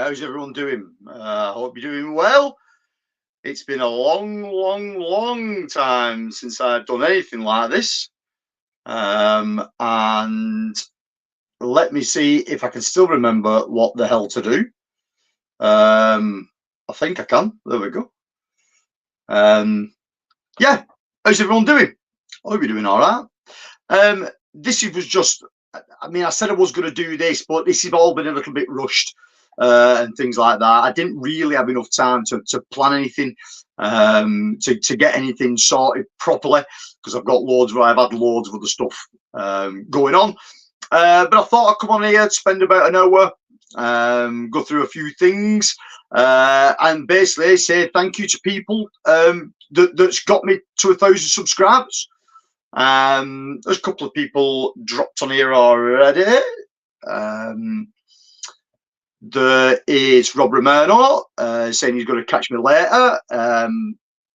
how's everyone doing? I hope you're doing well. It's been a long time since I've done anything like this. And let me see if I can still remember what the hell to do. I think I can. There we go. Yeah, how's everyone doing? I hope you're doing all right. This was just, I mean, I said I was going to do this, but this has all been a little bit rushed and things like that. I didn't really have enough time to plan anything, to get anything sorted properly, because I've had loads of other stuff going on. But I thought I'd come on here, spend about an hour, go through a few things, and basically say thank you to people that's got me to 1,000 subscribers. There's a couple of people dropped on here already. There is Rob Romano saying he's going to catch me later.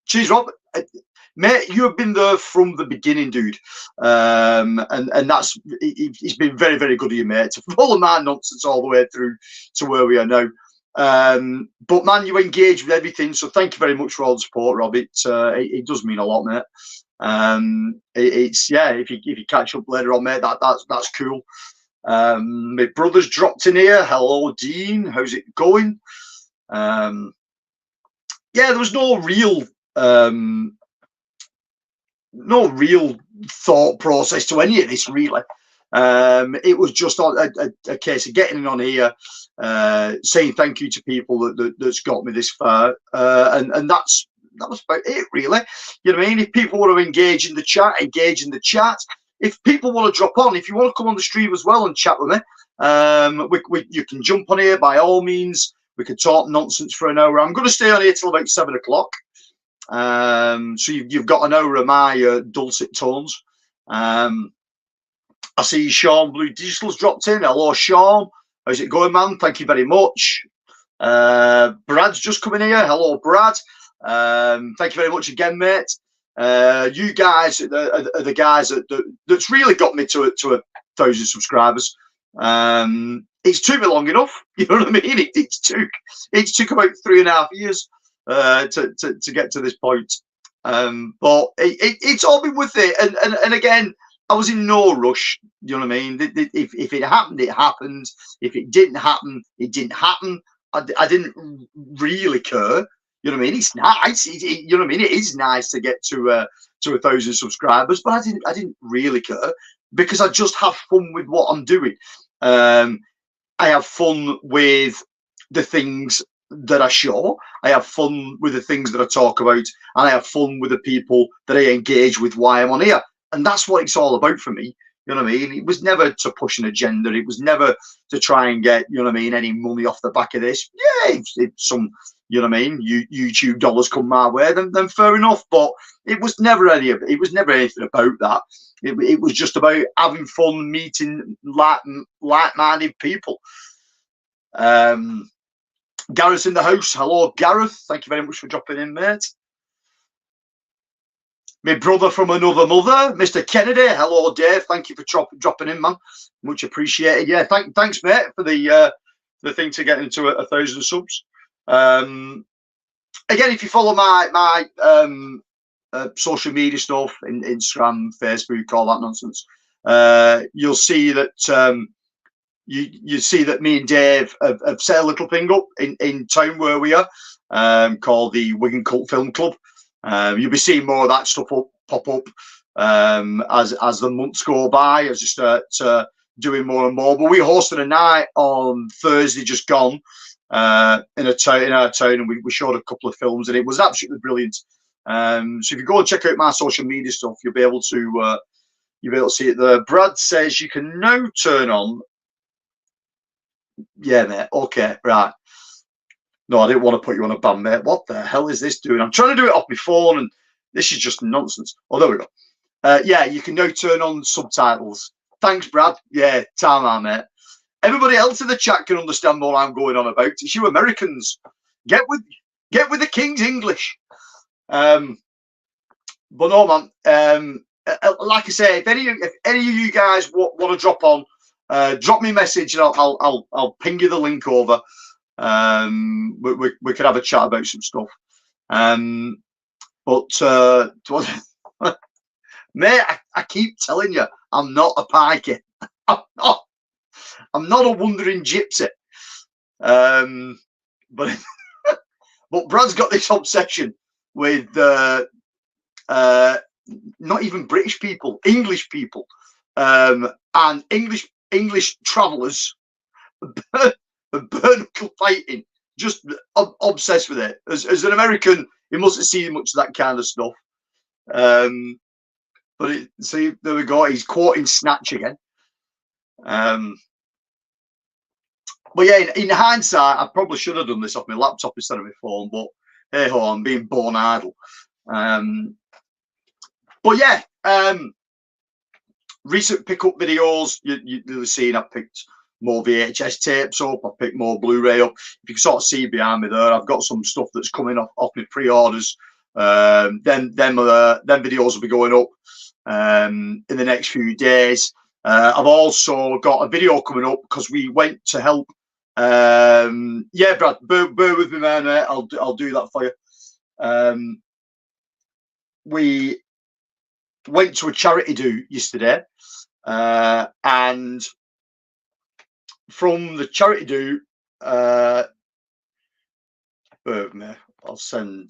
Cheers, Rob. Mate, you have been there from the beginning, dude. And that's, it's been very, very good of you, mate, to follow my nonsense all the way through to where we are now. But man, you engage with everything, so thank you very much for all the support, Rob. It does mean a lot, mate. It's yeah, if you catch up later on, mate, that's cool. My brother's dropped in here. Hello, Dean. How's it going? Yeah, there was no real thought process to any of this, really. It was just a case of getting on here, saying thank you to people that's got me this far, and that was about it, really. You know what I mean? If people want to engage in the chat, engage in the chat. If people want to drop on, if you want to come on the stream as well and chat with me, you can jump on here by all means. We can talk nonsense for an hour. I'm going to stay on here till about 7 o'clock. So you've got an hour of my dulcet tones. I see Sean Blue Digital's dropped in. Hello, Sean. How's it going, man? Thank you very much. Brad's just coming here. Hello, Brad. Thank you very much again, mate. You guys are the guys that's really got me to 1,000 subscribers. It's took me long enough, you know what I mean? It took about 3.5 years to get to this point. But it's all been worth it. And again, I was in no rush, you know what I mean? If it happened, it happened. If it didn't happen, it didn't happen. I didn't really care. You know what I mean? It's nice. You know what I mean? It is nice to get to 1,000 subscribers, but I didn't really care, because I just have fun with what I'm doing. I have fun with the things that I show. I have fun with the things that I talk about, and I have fun with the people that I engage with while I'm on here. And that's what it's all about for me. You know what I mean? It was never to push an agenda. It was never to try and get, you know what I mean, any money off the back of this. Yeah, if some, you know what I mean, YouTube dollars come my way, then fair enough. But it was never anything about that. It was just about having fun, meeting like-minded people. Gareth's in the house. Hello, Gareth. Thank you very much for dropping in, mate. My brother from another mother, Mr. Kennedy. Hello, Dave. Thank you for dropping in, man. Much appreciated. Yeah, thanks, mate, for the thing to get into 1,000 subs. Again, if you follow my social media stuff, Instagram, Facebook, all that nonsense, you'll see that you see that me and Dave have set a little thing up in town where we are, called the Wigan Cult Film Club. You'll be seeing more of that stuff pop up as the months go by, as you start doing more and more. But we hosted a night on Thursday just gone in our town, and we showed a couple of films, and it was absolutely brilliant. So if you go and check out my social media stuff, you'll be able to see it there. Brad says you can now turn on. Yeah, mate. Okay, right. No, I didn't want to put you on a ban, mate. What the hell is this doing? I'm trying to do it off my phone, and this is just nonsense. Oh, there we go. Yeah, you can now turn on subtitles. Thanks, Brad. Yeah, time, mate. Everybody else in the chat can understand what I'm going on about. It's you Americans. Get with the King's English. But no, man. Like I say, if any of you guys want to drop on, drop me a message, and I'll ping you the link over. we could have a chat about some stuff. But mate, I keep telling you, I'm not a pikey. I'm not a wandering gypsy. But but Brad's got this obsession with not even British people, English people, and English travellers, bare-knuckle fighting. Just obsessed with it. As an American, he mustn't seen much of that kind of stuff. But see, there we go. He's quoting Snatch again. But yeah, in hindsight, I probably should have done this off my laptop instead of my phone. But hey ho, I'm being born idle. But yeah, recent pickup videos. You've seen I picked more VHS tapes up. I picked more Blu-ray up. If you can sort of see behind me there, I've got some stuff that's coming off my pre-orders. Then videos will be going up in the next few days. I've also got a video coming up because we went to help. Yeah, Brad, bear with me, man. I'll do that for you. We went to a charity do yesterday, and from the charity do, bear with me. I'll send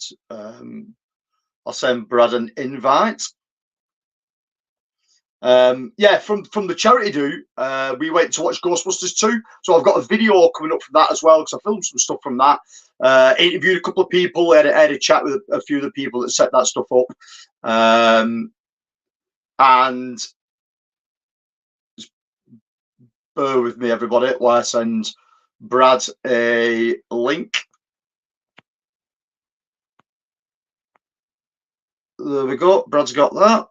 Brad an invite. Yeah, from the charity do, we went to watch Ghostbusters 2. So I've got a video coming up from that as well, because I filmed some stuff from that. Interviewed a couple of people, had a chat with a few of the people that set that stuff up. And just bear with me, everybody, while I send Brad a link. There we go. Brad's got that.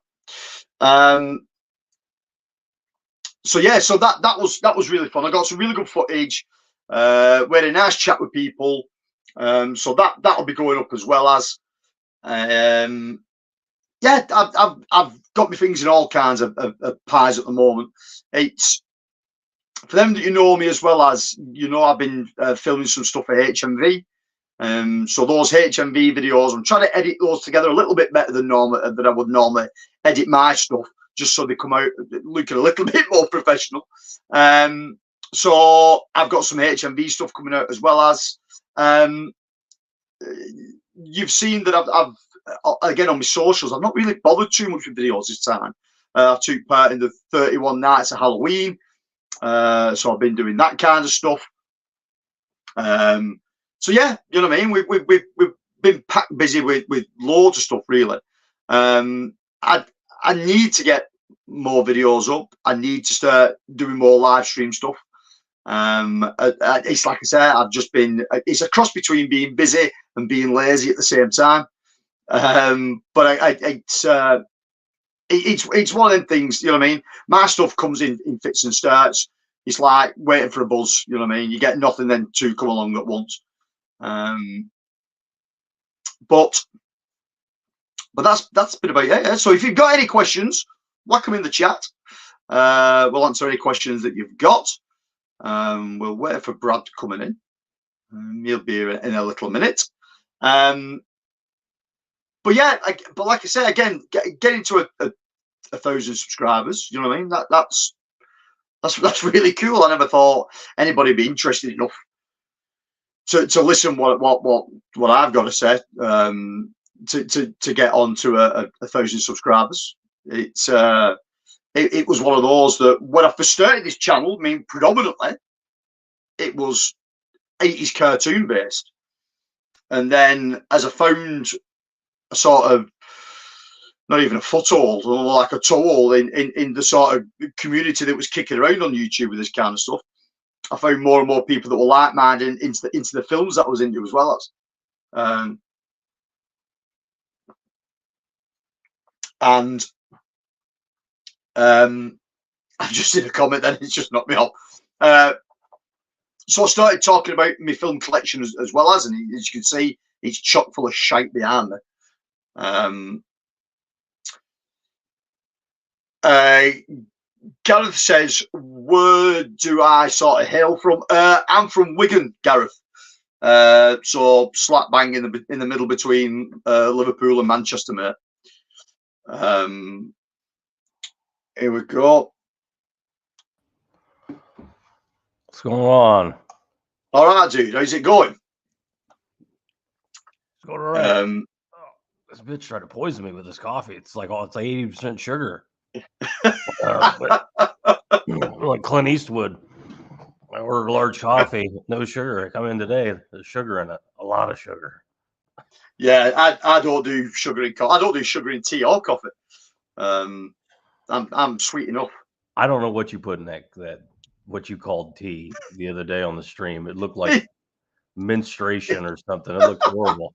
So yeah, so that was really fun. I got some really good footage. We had a nice chat with people. So that'll be going up as well as. Yeah, I've got my things in all kinds of pies at the moment. It's for them that you know me as well as I've been filming some stuff for HMV. So those HMV videos, I'm trying to edit those together a little bit better than I would normally edit my stuff, just so they come out looking a little bit more professional. So I've got some HMV stuff coming out as well as. You've seen that I've again on my socials, I've not really bothered too much with videos this time. I took part in the 31 nights of Halloween, so I've been doing that kind of stuff. So yeah, you know what I mean. We've been packed busy with loads of stuff really. I need to get more videos up. I need to start doing more live stream stuff. It's like I said, I've just been. It's a cross between being busy and being lazy at the same time. But it's one of them things. You know what I mean. My stuff comes in fits and starts. It's like waiting for a buzz. You know what I mean. You get nothing, then two come along at once. But that's been about it. Yeah? So if you've got any questions, whack them in the chat. We'll answer any questions that you've got. We'll wait for Brad coming in. He'll be here in a little minute. But yeah, but like I said, again, getting to a 1,000 subscribers, you know what I mean? That's really cool. I never thought anybody would be interested enough to listen what I've got to say, to get on to a 1,000 subscribers. It was one of those that when I first started this channel, I mean, predominantly it was 80s cartoon based, and then as I found a sort of not even a foothold, or like a toehold in the sort of community that was kicking around on YouTube with this kind of stuff, I found more and more people that were like-minded into the films that I was into as well as. And I've just seen a comment then, it's just knocked me off. So I started talking about my film collection as well as, and as you can see, it's chock full of shite behind me. Gareth says, where do I sort of hail from? I'm from Wigan, Gareth. So slap bang in the middle between Liverpool and Manchester, mate. Here we go. What's going on? All right, dude. How's it going? It's going all right. This bitch tried to poison me with this coffee. It's like 80% sugar. Like Clint Eastwood. I ordered a large coffee, no sugar. I come in today, there's sugar in it, a lot of sugar. Yeah, I don't do sugar in coffee. I don't do sugar in tea or coffee. I'm sweet enough. I don't know what you put in that what you called tea the other day on the stream. It looked like menstruation or something. It looked horrible.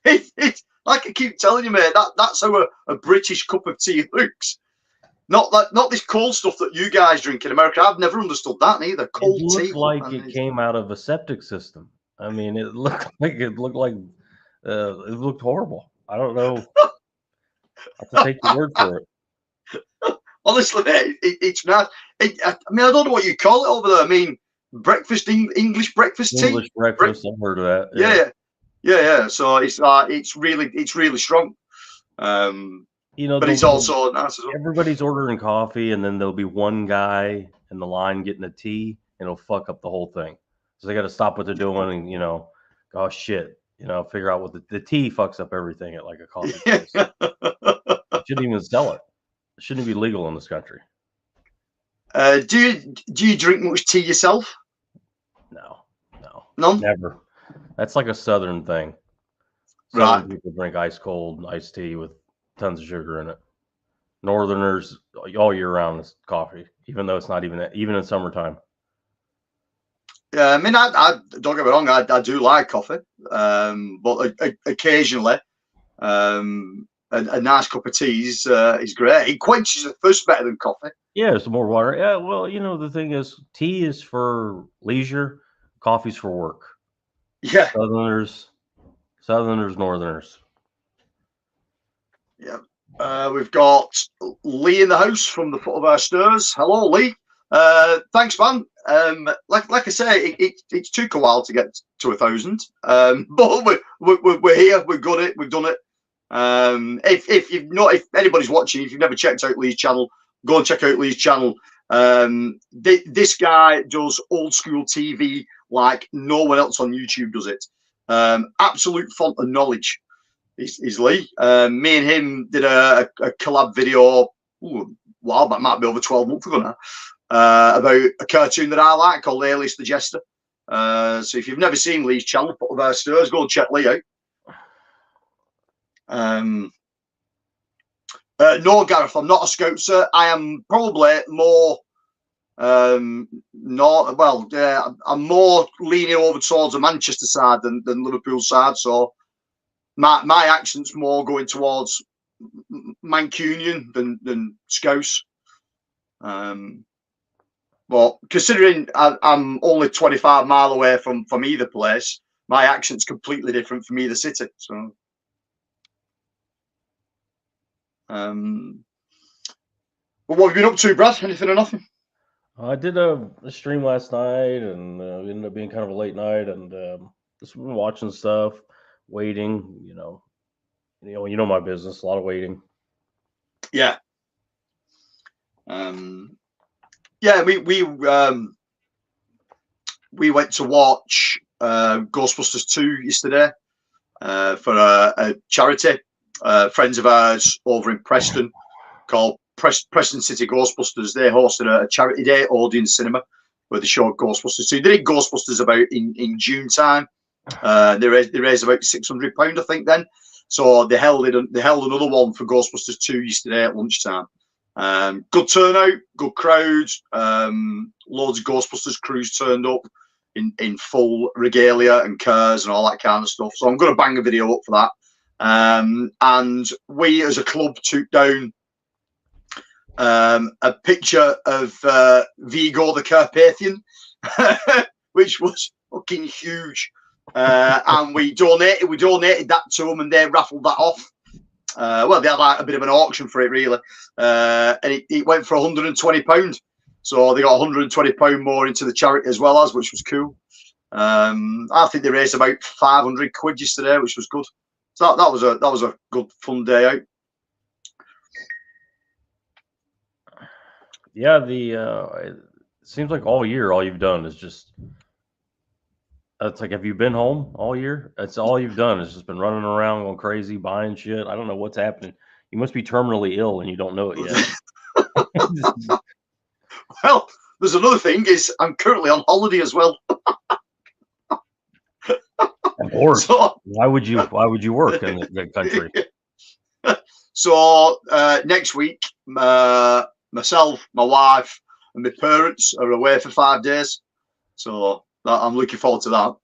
It's like I keep telling you, mate. That's how a British cup of tea looks. Not this cold stuff that you guys drink in America. I've never understood that either. Cold it looked tea, like it came out of a septic system. I mean, it looked horrible. I don't know. I have to take your word for it. Honestly, mate, it's not. I mean, I don't know what you call it over there. I mean, breakfast, English breakfast tea. English breakfast. I've heard of that. Yeah. So it's really strong. But it's also nice as well. Everybody's ordering coffee, and then there'll be one guy in the line getting a tea, and it'll fuck up the whole thing. So they got to stop what they're doing, and oh shit, figure out what the tea fucks up everything at like a coffee place. Shouldn't even sell it. It shouldn't be legal in this country. Do you drink much tea yourself? No, none. Never. That's like a Southern thing. Southern people drink ice cold iced tea with tons of sugar in it. Northerners all year round is coffee, even though it's not even in summertime. Yeah, I mean, I don't get me wrong, I do like coffee, but occasionally, a nice cup of tea is great. It quenches the thirst better than coffee. Yeah, it's more water. Yeah, well, the thing is, tea is for leisure, coffee's for work. Yeah. Southerners, Northerners. Yeah. We've got Lee in the house from the foot of our stairs. Hello, Lee. Thanks, man. Like I say, it took a while to get to 1,000, but we're here. We've got it. We've done it. If anybody's watching, if you've never checked out Lee's channel, go and check out Lee's channel. This guy does old school TV like no one else on YouTube does it. Absolute font of knowledge is Lee. Me and him did a collab video a while back, might be over 12 months ago now, about a cartoon that I like called Alias the Jester. So if you've never seen Lee's channel, Foot of Our Stairs, go and check Lee out. No, Gareth, I'm not a Scouser. I am probably more I'm more leaning over towards the Manchester side than Liverpool side. So my accent's more going towards Mancunian than Scouse. But considering I'm only 25 mile away from either place, my accent's completely different from either city. So but what have you been up to, Brad? Anything or nothing? I did a stream last night, and it ended up being kind of a late night, and just been watching stuff, waiting. You know my business, a lot of waiting. Yeah. We went to watch Ghostbusters 2 yesterday for a charity. Friends of ours over in Preston called Preston City Ghostbusters. They hosted a charity day, Odeon Cinema, where they showed Ghostbusters 2. They did Ghostbusters about in June time. They raised about £600, I think, then. So they held another one for Ghostbusters 2 yesterday at lunchtime. Good turnout, good crowd. Loads of Ghostbusters crews turned up in full regalia and cars and all that kind of stuff. So I'm going to bang a video up for that. And we as a club took down a picture of Vigo the Carpathian, which was fucking huge. And we donated that to them, and they raffled that off. Well, they had like a bit of an auction for it, really, and it went for £120. So they got £120 more into the charity as well, which was cool. I think they raised about 500 quid yesterday, which was good. So that was a good fun day out. Yeah, it seems like all year, all you've done is just. It's like, have you been home all year? That's all you've done. It's just been running around, going crazy, buying shit. I don't know what's happening. You must be terminally ill and you don't know it yet. Well, there's another thing is I'm currently on holiday as well. Or so, why would you work in the country? So next week, myself, my wife, and my parents are away for 5 days. So I'm looking forward to that.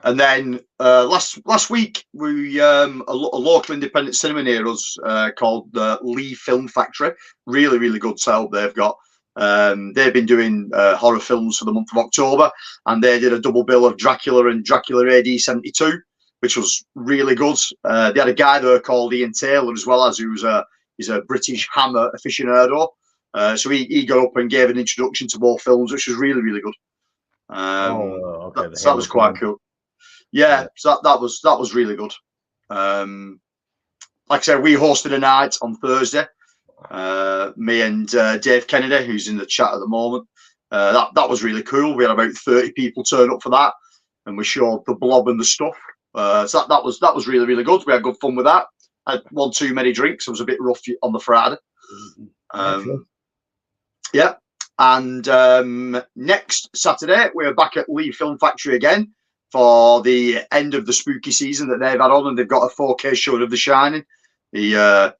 And then last week we a local independent cinema near us called the Lee Film Factory. Really good setup they've got. They've been doing horror films for the month of October, and they did a double bill of Dracula and Dracula AD 72, which was really good. They had a guy there called Ian Taylor as well, as he's a British Hammer aficionado. So he got up and gave an introduction to both films, which was really good. Okay. So that was quite cool. Yeah, so that was really good. Like I said, we hosted a night on Thursday. Me and Dave Kennedy, who's in the chat at the moment. That was really cool. We had about 30 people turn up for that, and we showed the Blob and the stuff. So that was really good. We had good fun with that. I had one too many drinks. It was a bit rough on the Friday. Yeah. And next Saturday, we're back at Lee Film Factory again for the end of the spooky season that they've had on, and they've got a 4K showing of The Shining. I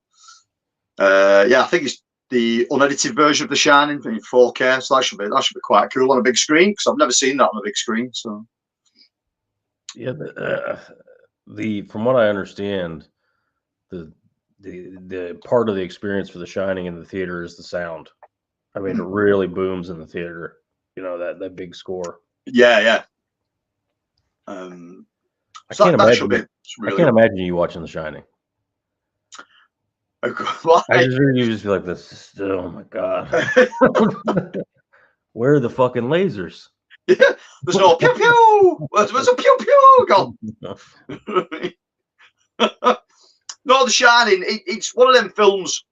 think it's the unedited version of The Shining in 4K, so that should be quite cool on a big screen, because I've never seen that on a big screen. So yeah, from what I understand, the part of the experience for The Shining in the theater is the sound. I mean, it really booms in the theater. You know, that big score. Yeah. I can't imagine you watching The Shining. I just heard you just be like this. Oh my god! Where are the fucking lasers? Yeah, there's no pew pew. Where's a pew pew gone? No, The Shining. It's one of them films.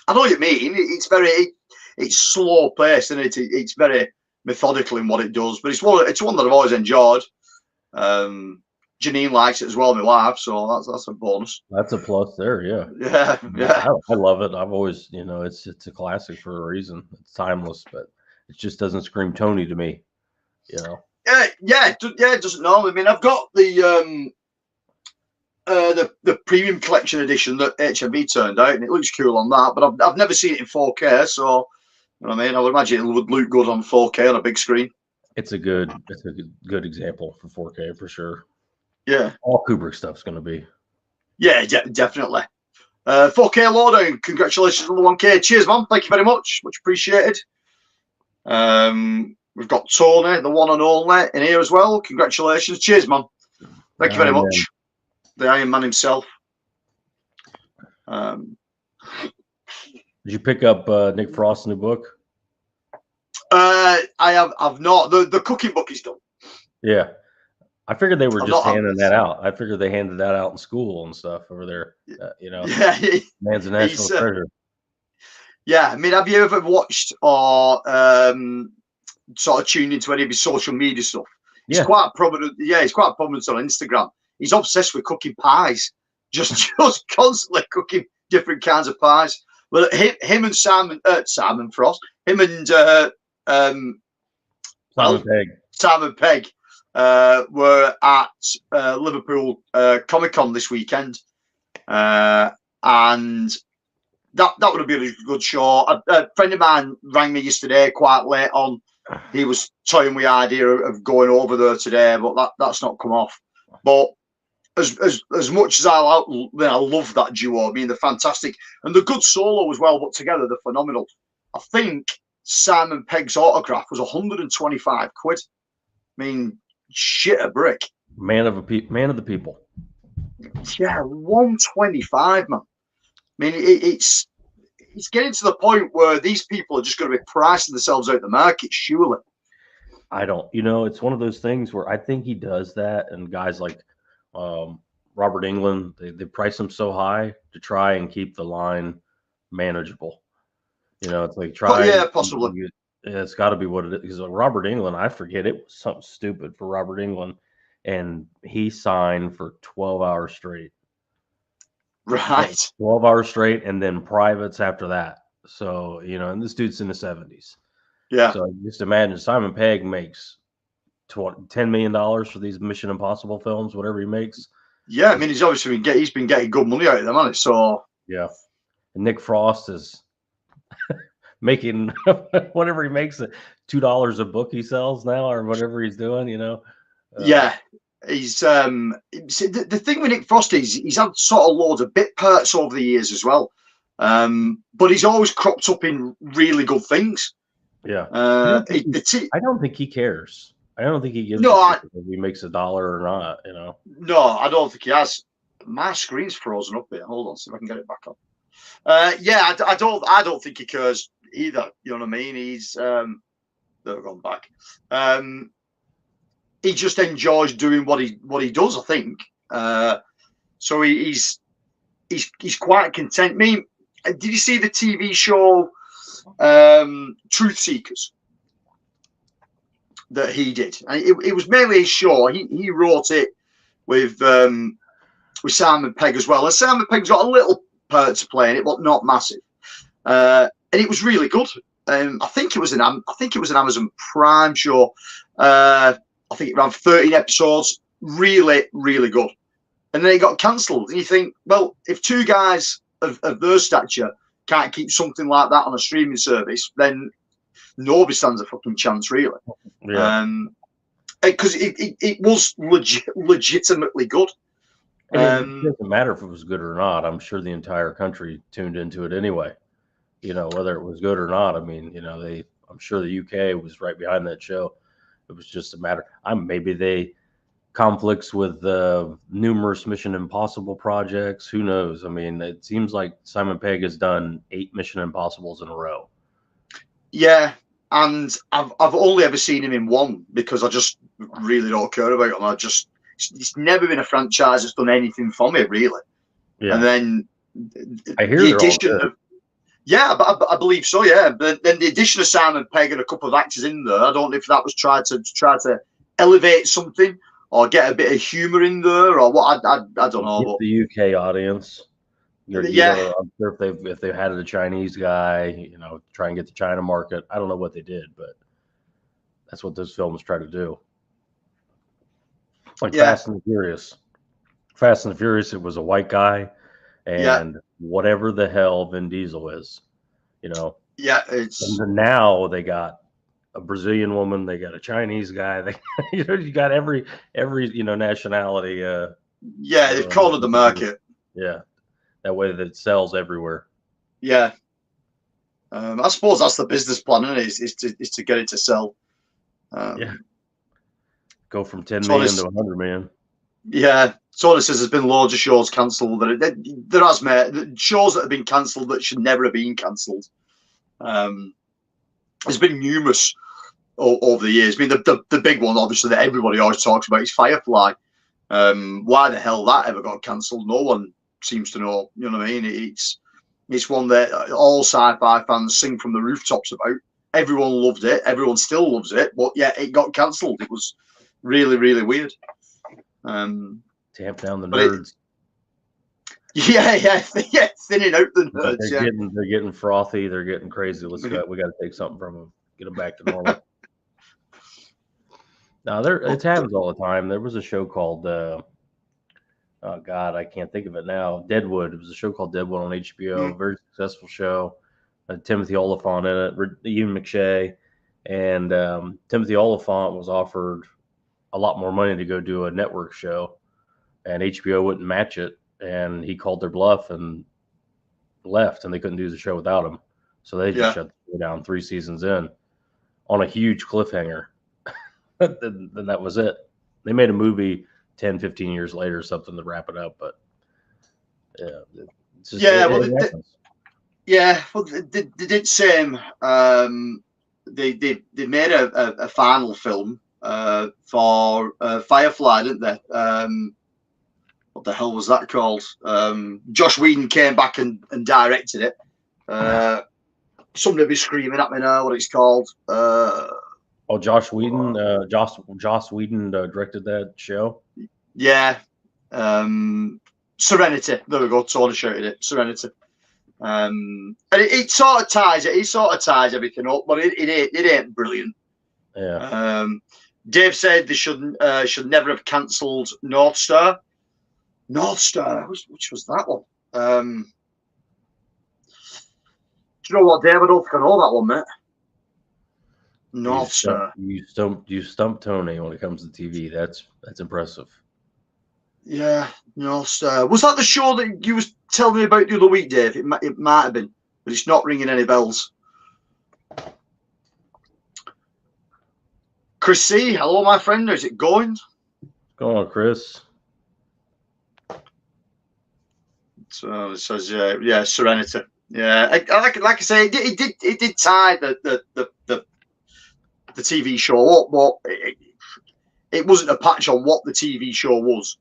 I know what you mean. It's slow paced, and it's very methodical in what it does. But it's one that I've always enjoyed. Janine likes it as well, my wife, so that's a bonus. That's a plus there, yeah. Yeah. I love it. I've always, it's a classic for a reason. It's timeless, but it just doesn't scream Tony to me, Yeah, it doesn't know. I mean, I've got the premium collection edition that HMV turned out, and it looks cool on that. But I've never seen it in 4K, so you know what I mean. I would imagine it would look good on 4K on a big screen. It's a good example for 4K for sure. Yeah, all Kubrick stuff's going to be. Yeah, definitely. 4K Lowdown, congratulations on the 1K. Cheers, man. Thank you very much appreciated. We've got Tony, the one and only, in here as well. Congratulations. Cheers, man. Thank you very much. The Iron Man himself. Did you pick up Nick Frost's new book? I've not. The cooking book is done. Yeah. I figured they were just handing that out. I figured they handed that out in school and stuff over there. Yeah, man's a national treasure. Yeah, I mean, have you ever watched or sort of tuned into any of his social media stuff? He's quite prominent. Yeah, he's quite prominent on Instagram. He's obsessed with cooking pies, just constantly cooking different kinds of pies. Well, him and Simon Frost, him and Simon Pegg. Were at Liverpool Comic Con this weekend, and that would have been a good show. A friend of mine rang me yesterday quite late on. He was toying with the idea of going over there today, but that's not come off. But as much as I love that duo, I mean, they're fantastic, and they're good solo as well, but together they're phenomenal. I think Simon Pegg's autograph was 125 quid. I mean, shit a brick. Man of the people. Yeah, 125, man. I mean, it's getting to the point where these people are just going to be pricing themselves out the market, surely. I don't, it's one of those things where I think he does that, and guys like Robert England, they price him so high to try and keep the line manageable. It's like But try. yeah, possibly. It's got to be what it is. Because Robert England, I forget, it was something stupid for Robert England, and he signed for 12 hours straight. Right. 12 hours straight, and then privates after that. So and this dude's in the 70s. Yeah. So just imagine Simon Pegg makes $10 million for these Mission Impossible films, whatever he makes. Yeah, I mean, he's obviously been getting good money out of them, hasn't he? So yeah, and Nick Frost is making whatever he makes, $2 a book he sells now, or whatever he's doing. Yeah, he's the thing with Nick Frost is he's had sort of loads of bit parts over the years as well, but he's always cropped up in really good things. Yeah, I don't think he cares. I don't think he gives if he makes $1 or not. No, I don't think he has. My screen's frozen up here. Hold on, see if I can get it back up. Yeah, I don't think he cares either. You know what I mean? He's they've gone back. He just enjoys doing what he does, I think. So he's quite content. I mean, did you see the TV show Truth Seekers that he did? And it was mainly his show. He wrote it with Simon Pegg as well. And Simon Pegg's got a little part to play in it, but not massive. And it was really good. I think it was an Amazon Prime show. I think it ran 13 episodes. Really, really good. And then it got cancelled. And you think, well, if two guys of their stature can't keep something like that on a streaming service, then nobody stands a fucking chance, really. Yeah. Because it was legitimately good. It doesn't matter if it was good or not. I'm sure the entire country tuned into it anyway. Whether it was good or not. I mean, I'm sure the UK was right behind that show. It was just a matter. Maybe they conflicts with numerous Mission Impossible projects. Who knows? I mean, it seems like Simon Pegg has done 8 Mission Impossibles in a row. Yeah, and I've only ever seen him in one because I just really don't care about him. It's never been a franchise that's done anything for me, really. Yeah. And then I hear the addition of I believe so. Yeah, but then the addition of Simon Pegg and a couple of actors in there, I don't know if that was try to elevate something or get a bit of humour in there or what. I don't know. But the UK audience. Yeah, I'm sure if they had a Chinese guy, try and get the China market. I don't know what they did, but that's what those films try to do. Like Fast and the Furious. Fast and the Furious, it was a white guy, and whatever the hell Vin Diesel is, Yeah, it's and now they got a Brazilian woman, they got a Chinese guy, you got every nationality. They've cornered the market. Yeah, that way that it sells everywhere. Yeah, I suppose that's the business plan, isn't it? Is to get it to sell. Go from 10 million to 100 million. Yeah, Tony says there's been loads of shows cancelled. There has, mate. Shows that have been cancelled that should never have been cancelled. There's been numerous over the years. I mean, the big one, obviously, that everybody always talks about is Firefly. Why the hell that ever got cancelled? No one seems to know. You know what I mean? It's one that all sci-fi fans sing from the rooftops about. Everyone loved it. Everyone still loves it. But yeah, it got cancelled. It was really, really weird. Tamp down the nerds. Thinning out the nerds. They're getting frothy. They're getting crazy. We got to take something from them. Get them back to normal. Now it happens all the time. There was a show called oh God, I can't think of it now. Deadwood. It was a show called Deadwood on HBO. Very successful show. Timothy Olyphant in it. Ian McShay, and Timothy Olyphant was offered a lot more money to go do a network show, and HBO wouldn't match it, and he called their bluff and left, and they couldn't do the show without him. So they just shut the show down 3 seasons in on a huge cliffhanger. then that was it. They made a movie 10, 15 years later or something to wrap it up, but they did same they made a final film for Firefly, didn't they? What the hell was that called? Josh Whedon came back and directed it. Somebody be screaming at me now what it's called. Oh, Josh Whedon. Joss Whedon directed that show. Yeah. Serenity. There we go. Tony shouted it. Serenity. And it sort of ties everything up, but it ain't brilliant. Yeah. Dave said they should never have cancelled North Star. North Star, which was that one? Do you know what, Dave? I don't think I know that one, mate. North Star. You stump Tony when it comes to TV. That's impressive. Yeah, North Star. Was that the show that you was telling me about the other week, Dave? It might have been, but it's not ringing any bells. Chris C, hello, my friend. How's it going? Go on, Chris. So it says, yeah, Serenity. Yeah, like I say, it did tie the TV show up, but it wasn't a patch on what the TV show was.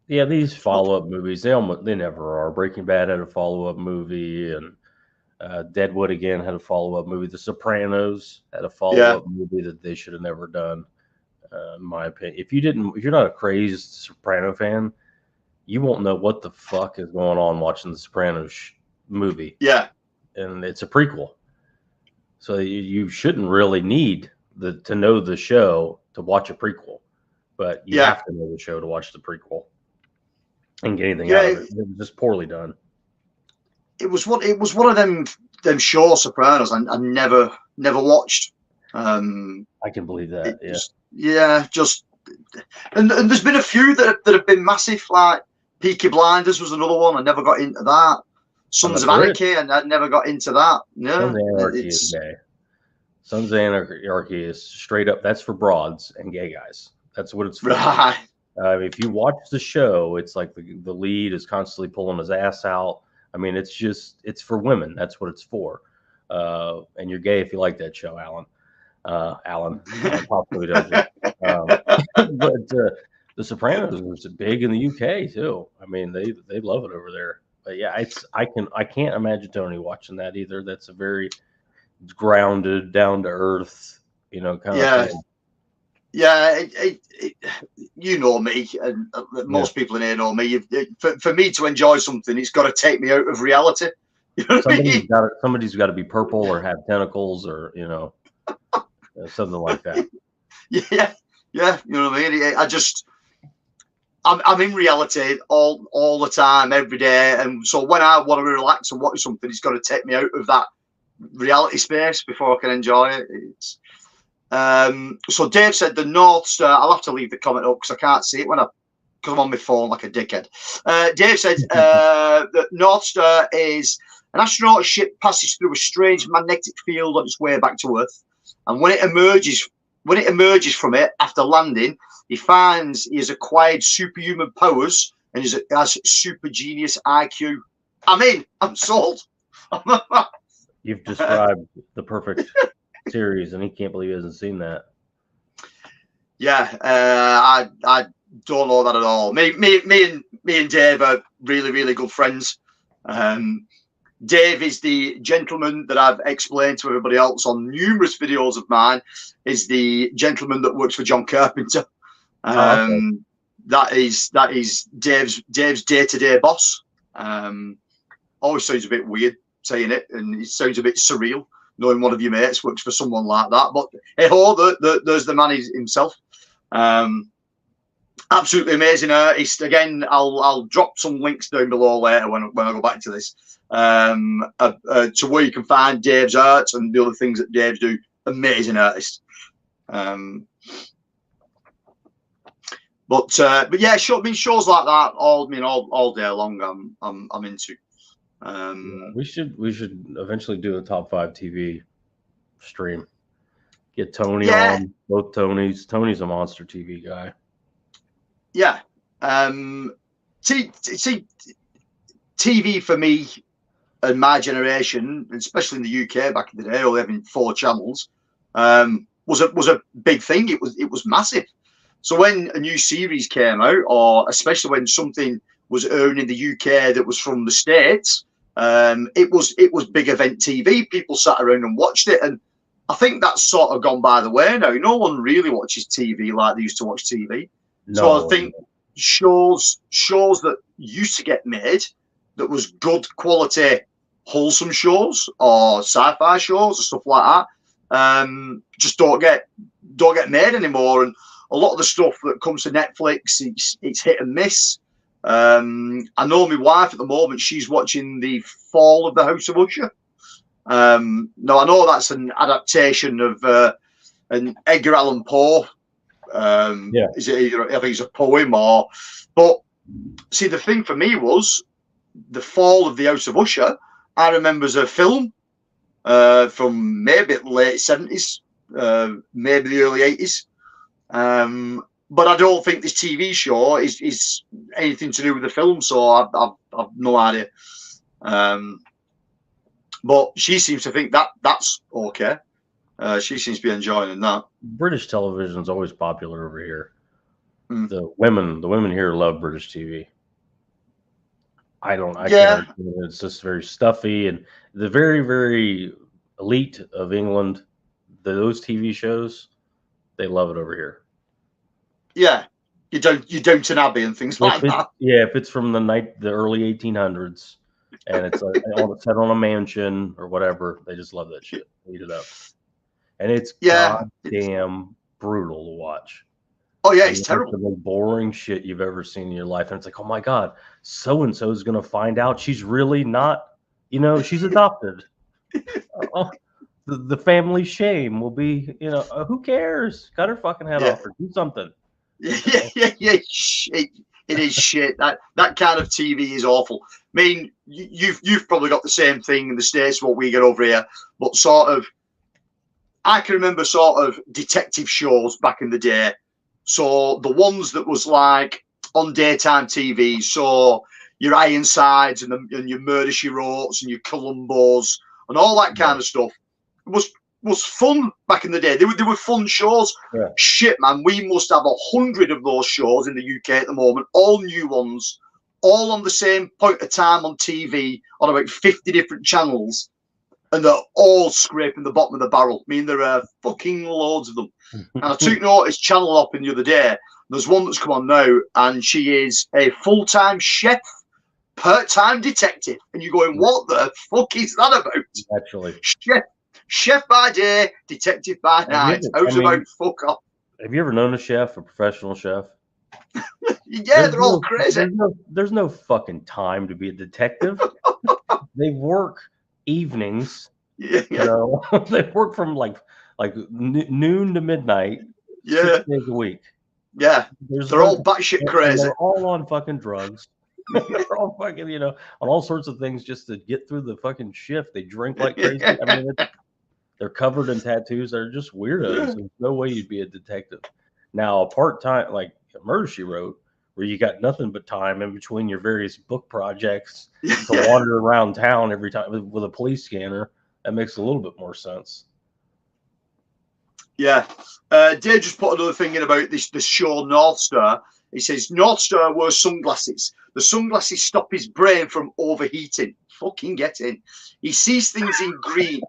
Yeah, these follow-up movies, they never are. Breaking Bad had a follow-up movie, and Deadwood again had a follow-up movie. The Sopranos had a follow-up movie that they should have never done, in my opinion. If you're not a crazed Soprano fan, you won't know what the fuck is going on watching the Sopranos movie. Yeah, and it's a prequel, so you shouldn't really need to know the show to watch a prequel, but you have to know the show to watch the prequel and get anything out of it. It was just poorly done. It was one of them show Sopranos I never watched. I can believe that. And there's been a few that have been massive, like Peaky Blinders was another one. I never got into that. Sons of Anarchy, and I never got into that. Yeah, Sons of Anarchy is gay. Sons of Anarchy is straight up. That's for broads and gay guys. That's what it's for. Right. If you watch the show, it's like the lead is constantly pulling his ass out. I mean, it's for women. That's what it's for. And you're gay if you like that show, Alan. Alan probably doesn't. But The Sopranos was big in the UK too. I mean, they love it over there. But yeah, I can't imagine Tony watching that either. That's a very grounded, down to earth, kind of thing. Yeah, you know me, and most people in here know me. For me to enjoy something, it's got to take me out of reality. You know somebody's got to be purple or have tentacles or something like that. Yeah, you know what I mean. I'm in reality all the time, every day, and so when I want to relax and watch something, it's got to take me out of that reality space before I can enjoy it. So Dave said the North Star. I'll have to leave the comment up because I can't see it because I'm on my phone like a dickhead. Dave said that North Star is an astronaut ship passes through a strange magnetic field on its way back to Earth, and when it emerges from it after landing, he finds he has acquired superhuman powers and has super genius IQ. I'm sold. You've described the perfect series, and he can't believe he hasn't seen that. Yeah, I don't know that at all. Me and Dave are really, really good friends. Dave is the gentleman that I've explained to everybody else on numerous videos of mine. Is the gentleman that works for John Carpenter. Okay. That is Dave's day-to-day boss. Always sounds a bit weird saying it, and it sounds a bit surreal knowing one of your mates works for someone like that. But hey ho, there's the man himself. Absolutely amazing artist. Again, I'll drop some links down below later when I go back to this. To where you can find Dave's art and the other things that Dave do. Amazing artist. But yeah, shows like that all day long. I'm into. We should eventually do a top 5 TV stream. Get Tony on, both Tonys. Tony's a monster TV guy. Yeah. See, TV for me and my generation, especially in the UK back in the day, only having 4 channels, was a big thing. It was massive. So when a new series came out, or especially when something was airing in the UK that was from the States, it was big event TV. People sat around and watched it, and I think that's sort of gone by the way now. No one really watches TV like they used to watch TV. No, so I think shows that used to get made that was good quality, wholesome shows or sci-fi shows or stuff like that, just don't get made anymore. And a lot of the stuff that comes to Netflix, it's hit and miss. I know my wife at the moment, she's watching The Fall of the House of Usher. Now I know that's an adaptation of an Edgar Allan Poe. Is it either, I think it's a poem, or, but see, the thing for me was The Fall of the House of Usher. I remember as a film from maybe the late 70s, maybe the early 80s. But I don't think this TV show is anything to do with the film, so I've no idea. But she seems to think that's okay. She seems to be enjoying that. British television is always popular over here. The women here love British TV. I can't understand it. It's just very stuffy, and the very, very elite of England, those TV shows, they love it over here. Yeah, you Downton Abbey and things like that. Yeah, if it's from the early 1800s, and it's set on a mansion or whatever, they just love that shit. They eat it up, and it's goddamn brutal to watch. Oh yeah, it's terrible. The most boring shit you've ever seen in your life, and it's like, oh my god, so and so is gonna find out she's really not, she's adopted. The family shame will be, who cares? Cut her fucking head off or do something. Yeah. It is shit. That kind of TV is awful. I mean, you've probably got the same thing in the States, what we get over here, but sort of, I can remember sort of detective shows back in the day. So the ones that was like on daytime TV, so your Ironsides and your Murder She Wrote and your Columbos and all that kind of stuff was fun back in the day. They were fun shows. Yeah. Shit, man, we must have 100 of those shows in the UK at the moment, all new ones, all on the same point of time on TV on about 50 different channels, and they're all scraping the bottom of the barrel. I mean, there are fucking loads of them. And I took notice channel hopping the other day. There's one that's come on now, and she is a full-time chef, part-time detective. And you're going, what the fuck is that about? Actually. Chef by day, detective by night. How's about fuck off? Have you ever known a chef, a professional chef? Yeah, they're all crazy. There's no fucking time to be a detective. They work evenings. Yeah. They work from like noon to midnight. Yeah. 6 days a week. Yeah. They're all batshit crazy. They're all on fucking drugs. They're all fucking, on all sorts of things just to get through the fucking shift. They drink like crazy. I mean, they're covered in tattoos. They're just weirdos. There's no way you'd be a detective. Now, a part-time, like Murder, She Wrote, where you got nothing but time in between your various book projects to wander around town every time with a police scanner, that makes a little bit more sense. Yeah. Dave just put another thing in about this show North Star. He says North Star wears sunglasses. The sunglasses stop his brain from overheating. Fucking get in. He sees things in green.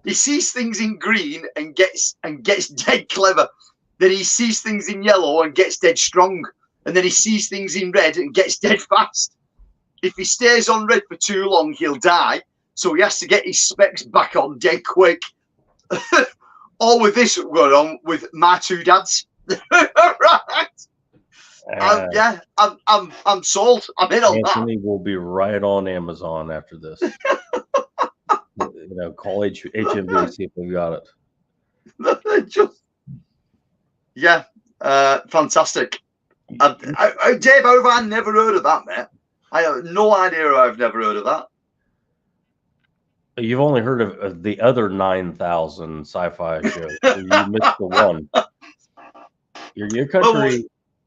He sees things in green and gets dead clever. Then he sees things in yellow and gets dead strong. And then he sees things in red and gets dead fast. If he stays on red for too long, he'll die. So he has to get his specs back on dead quick. All with this going on with my two dads. Right. I'm sold. I'm in on Anthony will be right on Amazon after this. Call HMV, see if we got it. Fantastic. Dave, how have I never heard of that, mate? I have no idea how I've never heard of that. You've only heard of the other 9,000 sci-fi shows. So you missed the one.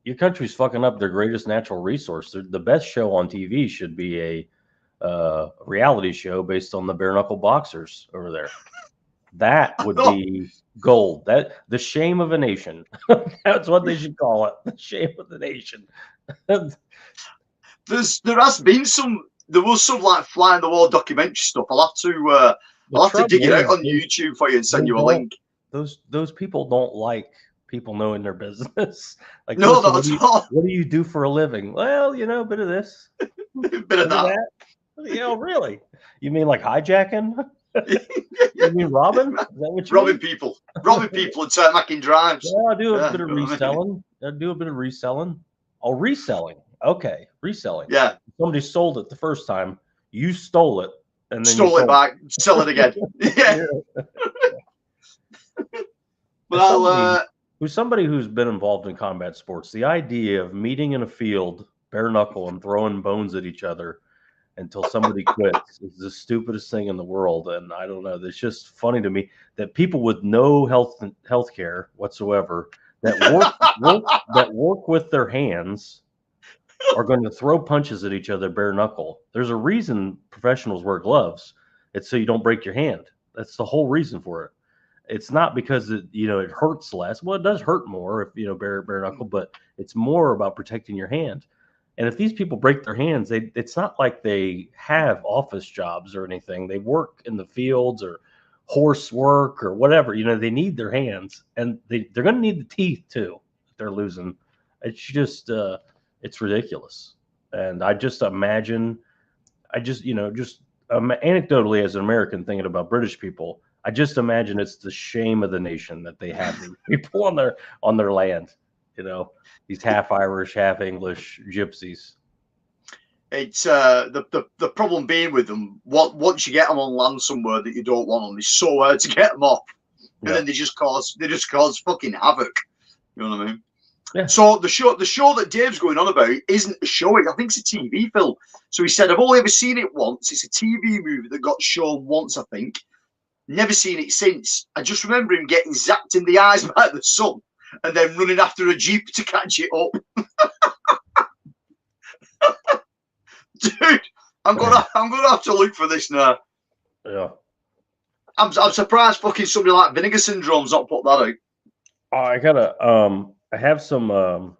Your country's fucking up their greatest natural resource. The best show on TV should be reality show based on the bare knuckle boxers over there. That would be gold. That the shame of a nation. That's what they should call it. The shame of the nation. There was some like fly in the wall documentary stuff. I'll have to dig it out on YouTube for you and send you a link. Those people don't like people knowing their business. Like, no, not at all. What do you do for a living? Well, you know, a bit of this, bit of that. You know, really? You mean like hijacking? You mean robbing? Is that what you robbing mean? people and making drives? Yeah, I do a bit of reselling. Oh, reselling. Okay, reselling. Yeah. Somebody sold it the first time. You stole it, and then stole it back, sell it again. Yeah. But somebody who's been involved in combat sports, the idea of meeting in a field, bare knuckle, and throwing bones at each other until somebody quits is the stupidest thing in the world. And I don't know. It's just funny to me that people with no health care whatsoever that work with their hands are going to throw punches at each other bare knuckle. There's a reason professionals wear gloves. It's so you don't break your hand. That's the whole reason for it. It's not because it hurts less. Well, it does hurt more if bare knuckle, but it's more about protecting your hand. And if these people break their hands, it's not like they have office jobs or anything. They work in the fields or horse work or whatever. They need their hands, and they're going to need the teeth too if they're losing. It's just it's ridiculous. And I just imagine, anecdotally as an American thinking about British people, I just imagine it's the shame of the nation that they have these people on their land. These half Irish, half English gypsies. It's the problem being with them. Once you get them on land somewhere that you don't want them, it's so hard to get them off, and then they just cause fucking havoc. You know what I mean? Yeah. So the show that Dave's going on about isn't a show. I think it's a TV film. So he said, I've only ever seen it once. It's a TV movie that got shown once, I think. Never seen it since. I just remember him getting zapped in the eyes by the sun and then running after a Jeep to catch it up. Dude, I'm gonna have to look for this now. Yeah. I'm surprised fucking somebody like Vinegar Syndrome's not put that out. I have some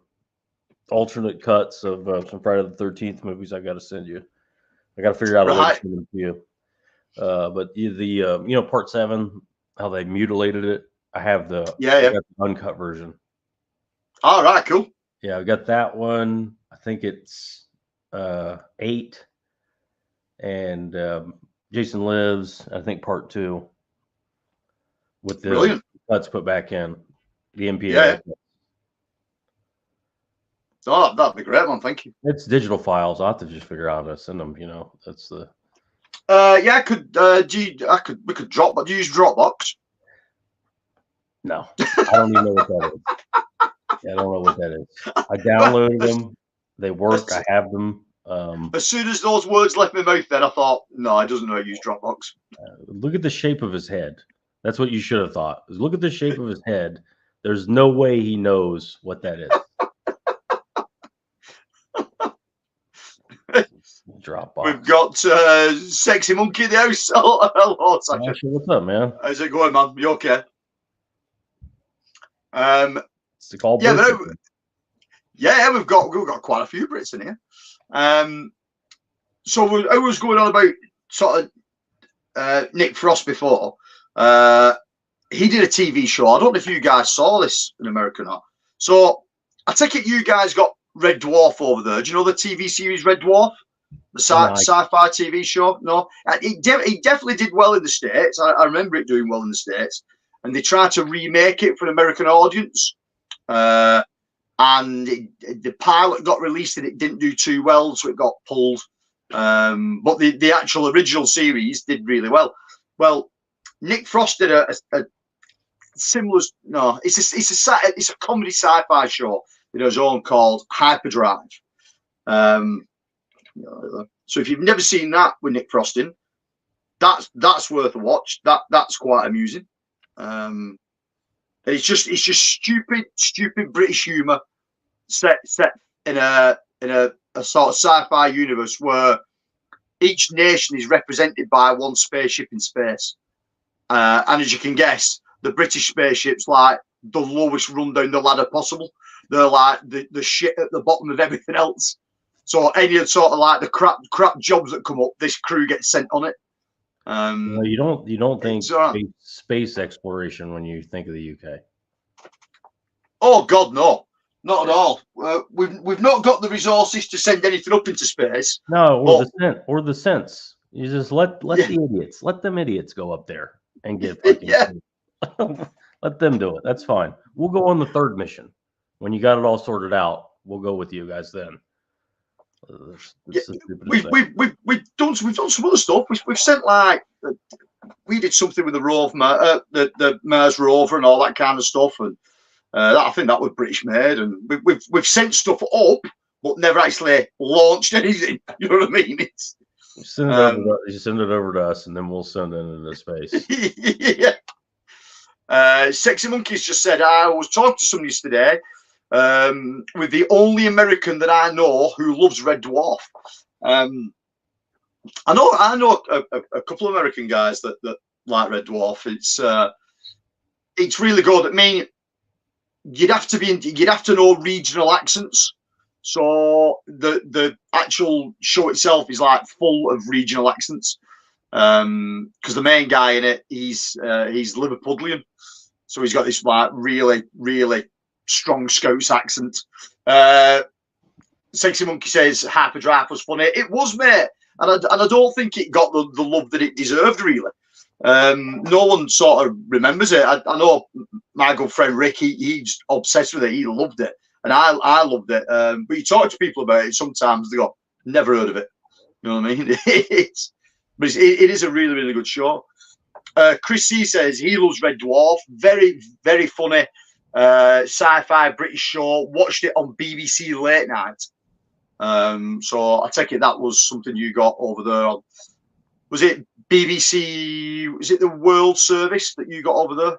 alternate cuts of some Friday the 13th movies I got to send you. I got to figure out a way to send them to you. But the part 7, how they mutilated it. I have I got the uncut version. All right, cool. Yeah, I got that one. I think it's 8, and Jason Lives. I think part 2 with the cuts put back in the MPA. Yeah. Oh, that'd be great, man. Thank you. It's digital files. I'll have to just figure out how to send them. That's the. Yeah, I could. We could drop, but do you use Dropbox? No, I don't even know what that is. Yeah, I don't know what that is. I downloaded them. They work. I have them. As soon as those words left my mouth, then I thought, no, I doesn't know how to use Dropbox. Look at the shape of his head. That's what you should have thought. Look at the shape of his head. There's no way he knows what that is. Dropbox. We've got Sexy Monkey in the house. Hello, Sasha. What's up, man? How's it going, man? You okay? It's called we've got quite a few Brits in here. So I was going on about sort of Nick Frost before. He did a TV show. I don't know if you guys saw this in America or not. So I take it you guys got Red Dwarf over there. Do you know the TV series Red Dwarf? The sci-fi TV show? No, it definitely did well in the States. I remember it doing well in the States, and they tried to remake it for an American audience. And the pilot got released and it didn't do too well, so it got pulled. But the actual original series did really well. Well, Nick Frost did a similar. No, it's a comedy sci-fi show with his own called Hyperdrive. So if you've never seen that with Nick Frost in, that's worth a watch. That's quite amusing. It's just stupid British humour set in a sort of sci-fi universe where each nation is represented by one spaceship in space. And as you can guess, the British spaceship's like the lowest run down the ladder possible. They're like the shit at the bottom of everything else. So any sort of like the crap jobs that come up, this crew gets sent on it. Well, you don't think space exploration when you think of the UK. Oh God, no, not at all. We've not got the resources to send anything up into space. No, or the sense. You just let them idiots go up there and get fucking let them do it. That's fine. We'll go on the third mission when you got it all sorted out. We'll go with you guys then. We've done some other stuff. We've sent like we did something with the Mars rover and all that kind of stuff, and I think that was British made. And we've sent stuff up, but never actually launched anything. You know what I mean? You send it over to us, and then we'll send it into space. Yeah. Sexy Monkeys just said, I was talking to someone yesterday with the only American that I know who loves Red Dwarf. I know a couple of American guys that like Red Dwarf. It's really good. I mean, you'd have to know regional accents. So the actual show itself is like full of regional accents. Because the main guy in it, he's Liverpudlian, so he's got this like really, really strong Scots accent. Sexy Monkey says Hyperdrive was funny. It was, mate, and I don't think it got the love that it deserved, really. No one sort of remembers it. I know my good friend Rick, he's obsessed with it. He loved it, and I loved it. But you talk to people about it, sometimes they go, never heard of it. You know what I mean? But it is a really, really good show. Chris C says he loves Red Dwarf. Very, very funny sci-fi British show. Watched it on BBC late night. So I take it that was something you got over there. Was it BBC? Was it the World Service that you got over there?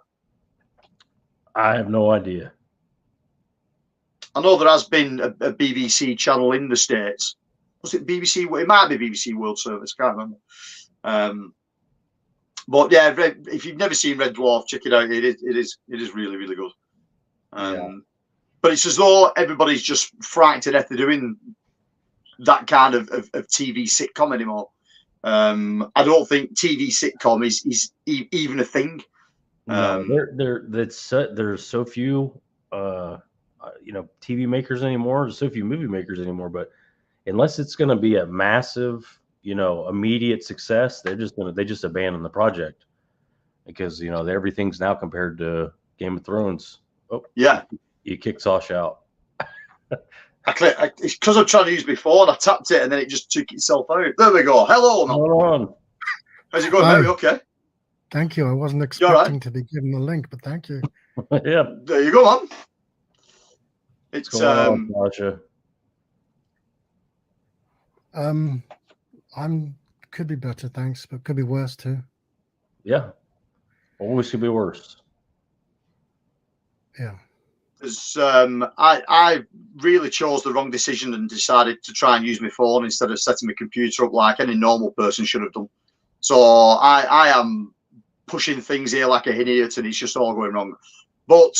I have no idea. I know there has been a BBC channel in the States. Was it BBC? It might be BBC World Service. I can't remember. But yeah, if you've never seen Red Dwarf, check it out. It is really, really good. But it's as though everybody's just frightened to death of doing that kind of TV sitcom anymore. I don't think TV sitcom is even a thing. No, there's so few TV makers anymore. There's so few movie makers anymore. But unless it's going to be a massive, immediate success, they just abandon the project because everything's now compared to Game of Thrones. Oh yeah, you kick Sash out. It's because I'm trying to use my phone. I tapped it and then it just took itself out. There we go. Hello, man. Hold on. How's it going, Mary? Okay. Thank you. I wasn't expecting to be given the link, but thank you. Yeah. There you go, man. It's Sasha. Could be better, thanks, but could be worse too. Yeah. Always could be worse. Yeah. I really chose the wrong decision and decided to try and use my phone instead of setting my computer up like any normal person should have done. So I am pushing things here like a idiot and it's just all going wrong. But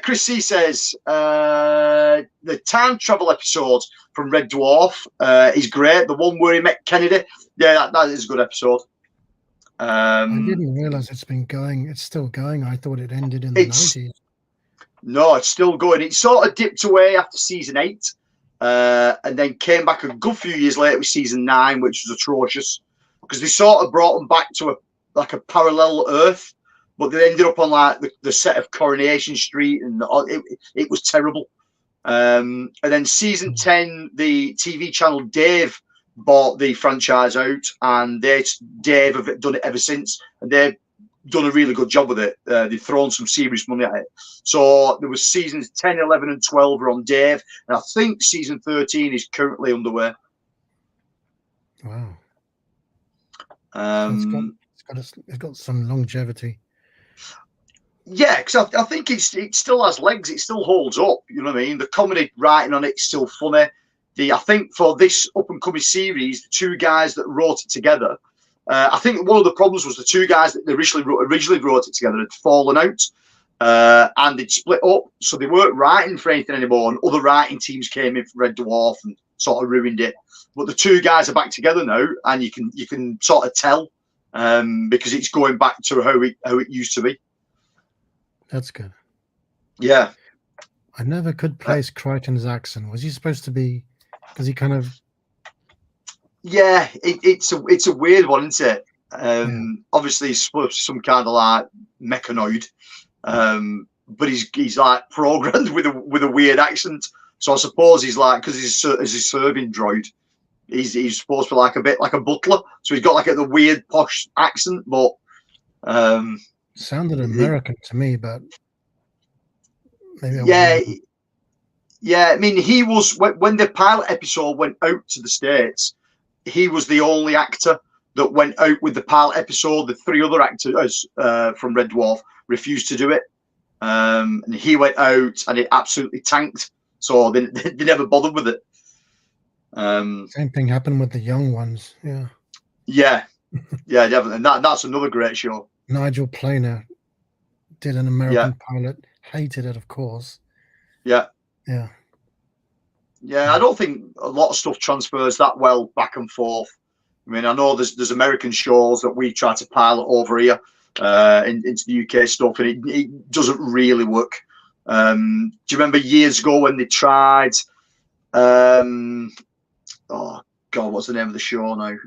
Chris C says the time travel episode from Red Dwarf is great. The one where he met Kennedy. Yeah, that is a good episode. I didn't realize it's been going. It's still going. I thought it ended in the 90s. No, it's still going. It sort of dipped away after season 8 and then came back a good few years later with season 9, which was atrocious because they sort of brought them back to a parallel Earth, but they ended up on like the set of Coronation Street and it was terrible. And then season 10, the TV channel Dave bought the franchise out and Dave have done it ever since, and they've done a really good job with it. They've thrown some serious money at it. So there was seasons 10, 11 and 12 are on Dave, and I think season 13 is currently underway. Wow. It's got some longevity. Yeah, because I think it still has legs. It still holds up. You know what I mean? The comedy writing on it's still funny. I think for this up and coming series, the two guys that wrote it together, I think one of the problems was the two guys that originally wrote it together had fallen out. And they'd split up, so they weren't writing for anything anymore. And other writing teams came in for Red Dwarf and sort of ruined it. But the two guys are back together now, and you can sort of tell because it's going back to how it used to be. That's good. Yeah, I never could place Crichton's accent. Was he supposed to be? Because he kind of. Yeah, it's a weird one, isn't it? Obviously, he's supposed to be some kind of like mechanoid. But he's like programmed with a weird accent. So I suppose he's like, because he's a serving droid, he's supposed to be like a bit like a butler. So he's got like the weird posh accent, but sounded American to me, but maybe yeah. I mean, he was when the pilot episode went out to the States, he was the only actor that went out with the pilot episode. The three other actors from Red Dwarf refused to do it, and he went out and it absolutely tanked, so they never bothered with it. Same thing happened with the young ones. Yeah, definitely. That's another great show. Nigel Planer did an American pilot, hated it, of course. Yeah, I don't think a lot of stuff transfers that well back and forth. I mean, I know there's American shows that we try to pilot over here into the UK stuff, and it doesn't really work. Do you remember years ago when they tried? Oh God, what's the name of the show now?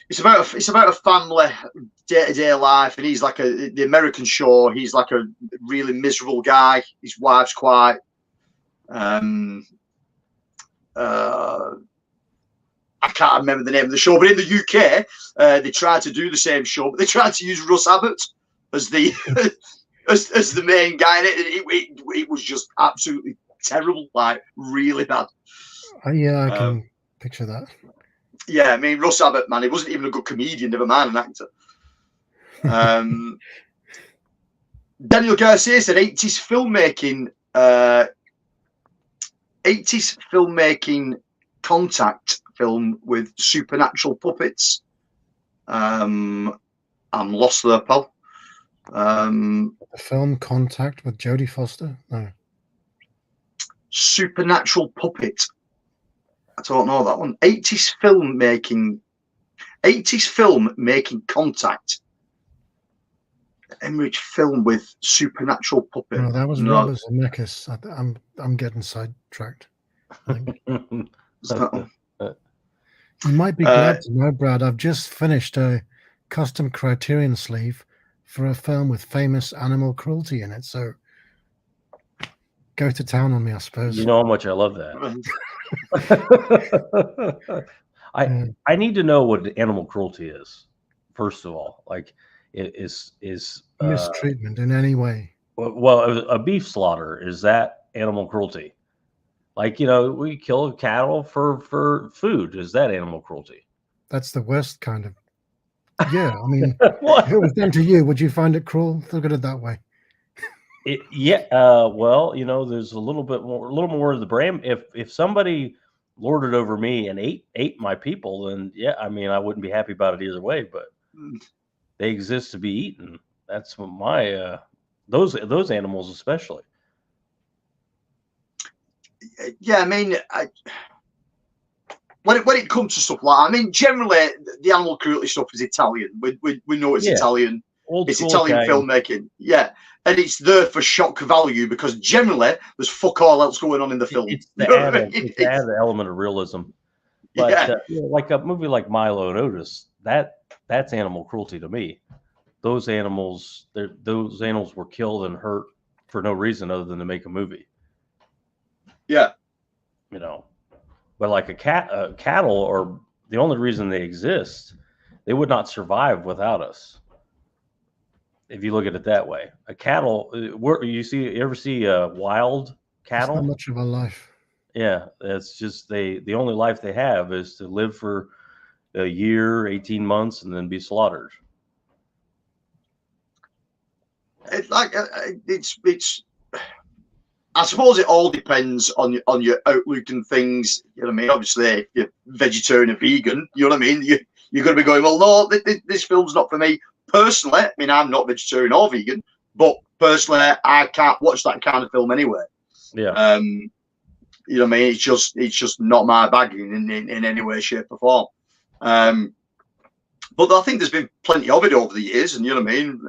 It's about a family day-to-day life, and he's like the American show. He's like a really miserable guy. His wife's quite. I can't remember the name of the show, but in the UK, they tried to do the same show, but they tried to use Russ Abbott as the as the main guy in it. It was just absolutely terrible, like really bad. I can picture that. Yeah, I mean, Russ Abbott, man, he wasn't even a good comedian, never mind an actor. Daniel Garcia said 80s filmmaking contact film with supernatural puppets. I'm lost there, pal. The film Contact with Jodie Foster? No. Supernatural puppet. I don't know that one. 80s film making contact. Emmerich film with supernatural puppet. No, that was Robert Zemeckis. I'm getting sidetracked. You might be glad to know, Brad, I've just finished a custom Criterion sleeve for a film with famous animal cruelty in it. So go to town on me, I suppose. You know how much I love that. I need to know what animal cruelty is, first of all. Like, it is mistreatment in any way. Well, a beef slaughter, is that animal cruelty? Like, we kill cattle for food. Is that animal cruelty? That's the worst kind of. Yeah, I mean, if it was done to you, would you find it cruel? Look at it that way. Well, there's a little more of the brand. If somebody lorded over me and ate my people, then yeah, I mean, I wouldn't be happy about it either way. But they exist to be eaten. That's what my those animals especially. Yeah, I mean, when it comes to stuff like, I mean, generally the animal cruelty stuff is Italian. We know it's Italian. It's Italian filmmaking. Yeah. And it's there for shock value because generally there's fuck all else going on in the film. It's to add the element of realism. But like a movie like Milo and Otis, that's animal cruelty to me. Those animals were killed and hurt for no reason other than to make a movie. Yeah. But like cattle are the only reason they exist. They would not survive without us. If you look at it that way, a cattle, you ever see wild cattle? It's not much of a life. Yeah, it's just the only life they have is to live for a year, 18 months, and then be slaughtered. It's I suppose it all depends on your outlook and things. You know what I mean? Obviously, if you're vegetarian or vegan, you know what I mean? You're going to be going, well, no, this film's not for me. Personally, I mean, I'm not vegetarian or vegan, but personally, I can't watch that kind of film anyway. Yeah. You know what I mean? It's just not my bag in any way, shape, or form. But I think there's been plenty of it over the years, and you know what I mean?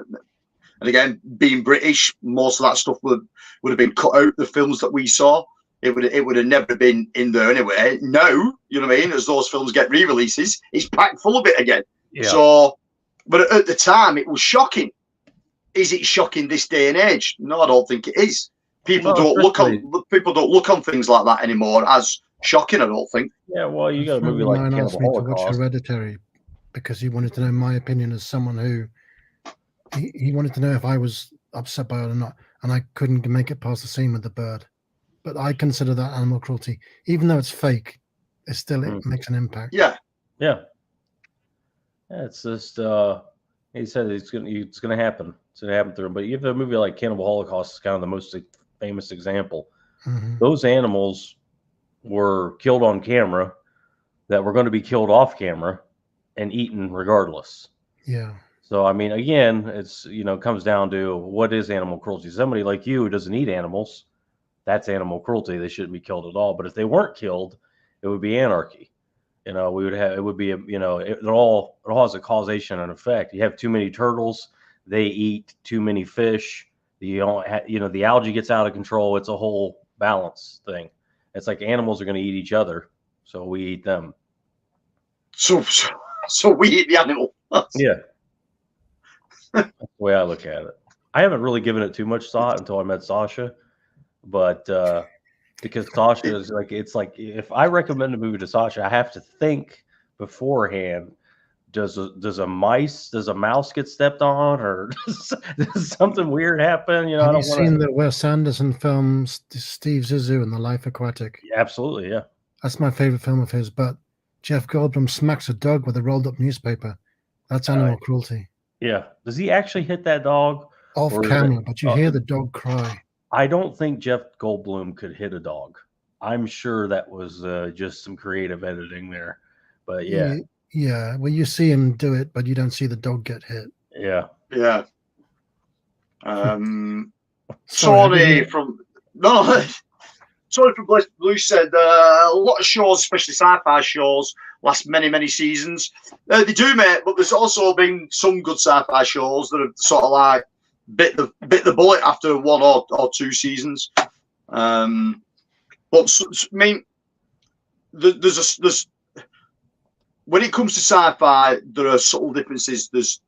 And again, being British, most of that stuff would have been cut out the films that we saw. It would have never been in there anyway. Now, you know what I mean? As those films get re-releases, it's packed full of it again. Yeah. So, but at the time, it was shocking. Is it shocking this day and age? No, I don't think it is. People don't look on things like that anymore as shocking. I don't think. Yeah, well, you got a movie like Cannibal asked me to watch Holocaust. Hereditary because he wanted to know my opinion as someone who he wanted to know if I was upset by it or not, and I couldn't make it past the scene with the bird. But I consider that animal cruelty, even though it's fake. It still it makes an impact. Yeah. It's just he said it's gonna happen. It's gonna happen through him. But you have a movie like Cannibal Holocaust is kind of the most famous example. Those animals were killed on camera that were going to be killed off camera and eaten regardless. Yeah. So I mean, again, it's comes down to what is animal cruelty. Somebody like you who doesn't eat animals, that's animal cruelty. They shouldn't be killed at all. But if they weren't killed, it would be anarchy. We would have, it would be, it all has a causation and effect. You have too many turtles, they eat too many fish. The algae gets out of control. It's a whole balance thing. It's like animals are going to eat each other, so we eat them. So we eat the animal. Yeah. That's the way I look at it. I haven't really given it too much thought until I met Sasha, but because Sasha is it's like if I recommend a movie to Sasha, I have to think beforehand. Does a mouse get stepped on, or does something weird happen? Have you seen the Wes Anderson film Steve Zissou and the Life Aquatic? Absolutely, yeah. That's my favorite film of his. But Jeff Goldblum smacks a dog with a rolled up newspaper. That's animal cruelty. Yeah. Does he actually hit that dog off camera? But you hear the dog cry. I don't think Jeff Goldblum could hit a dog. I'm sure that was just some creative editing there. But yeah. Yeah, well, you see him do it, but you don't see the dog get hit. Yeah. Yeah. Sorry from Blue said a lot of shows, especially sci-fi shows, last many seasons. They do, mate, but there's also been some good sci-fi shows that have sort of like bit the bullet after one or two seasons. But I mean, there's when it comes to sci-fi, there are subtle differences. There's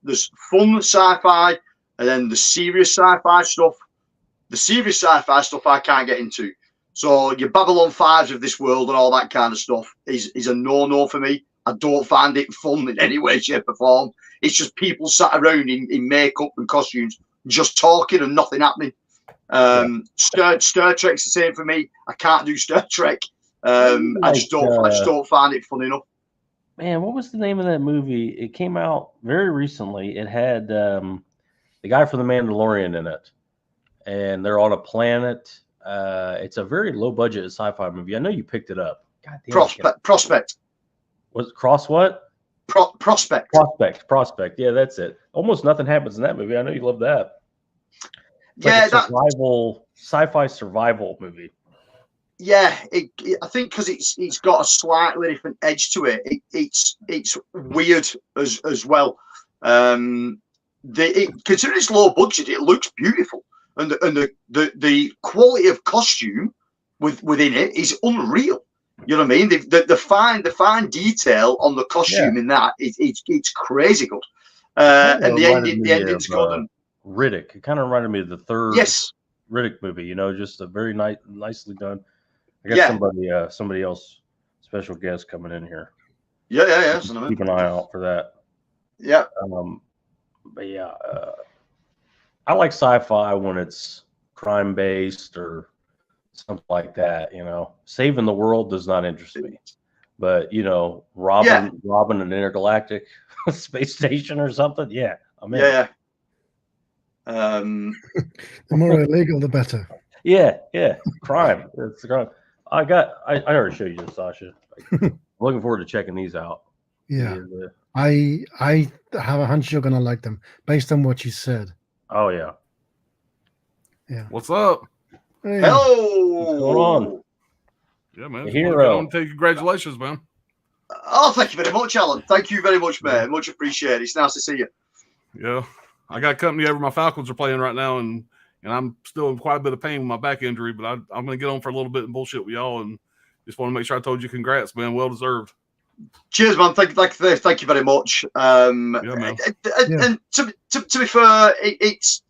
fun sci-fi, and then the serious sci-fi stuff. The serious sci-fi stuff I can't get into. So your Babylon 5s of this world and all that kind of stuff is a no-no for me. I don't find it fun in any way, shape, or form. It's just people sat around in makeup and costumes, just talking and nothing happening. Star Trek's the same for me. I can't do Star Trek. I just don't find it fun enough. Man, what was the name of that movie? It came out very recently. It had the guy from The Mandalorian in it, and they're on a planet. It's a very low budget sci-fi movie. I know you picked it up. God damn. Prospect. Was it Cross what? Prospect. Prospect. Yeah, that's it. Almost nothing happens in that movie. I know you love that. It's like sci-fi survival movie. Yeah, I think because it's got a slightly different edge to it. It's weird as well. Considering it's low budget, it looks beautiful, and the quality of costume within it is unreal. You know what I mean? The fine detail on the costume in that it's crazy good. And the ending's good. Riddick. It kind of reminded me of the third Riddick movie. Just a very nicely done. I got somebody else, special guest coming in here. Yeah. Keep an eye out for that. Yeah. But yeah, I like sci-fi when it's crime based or something like that. Saving the world does not interest me. But robbing an intergalactic space station or something, yeah, I'm in. Yeah. The more illegal, the better. Yeah, crime. It's a crime. I already showed you this, Sasha. I'm looking forward to checking these out. Yeah. The- I have a hunch you're gonna like them based on what you said. oh yeah. Yeah. What's up? Hey, Hello. What's going on? Yeah, man. The Just wanna hero. get on, tell you congratulations, man. Oh, thank you very much, Alan. Thank you very much, mate. Much appreciated. It's nice to see you. Yeah, I got company over. My Falcons are playing right now, and I'm still in quite a bit of pain with my back injury. But I'm going to get on for a little bit and bullshit with y'all, and just want to make sure I told you congrats, man. Well deserved. Cheers, man. Thank you very much. Yeah, man. And to be fair, it's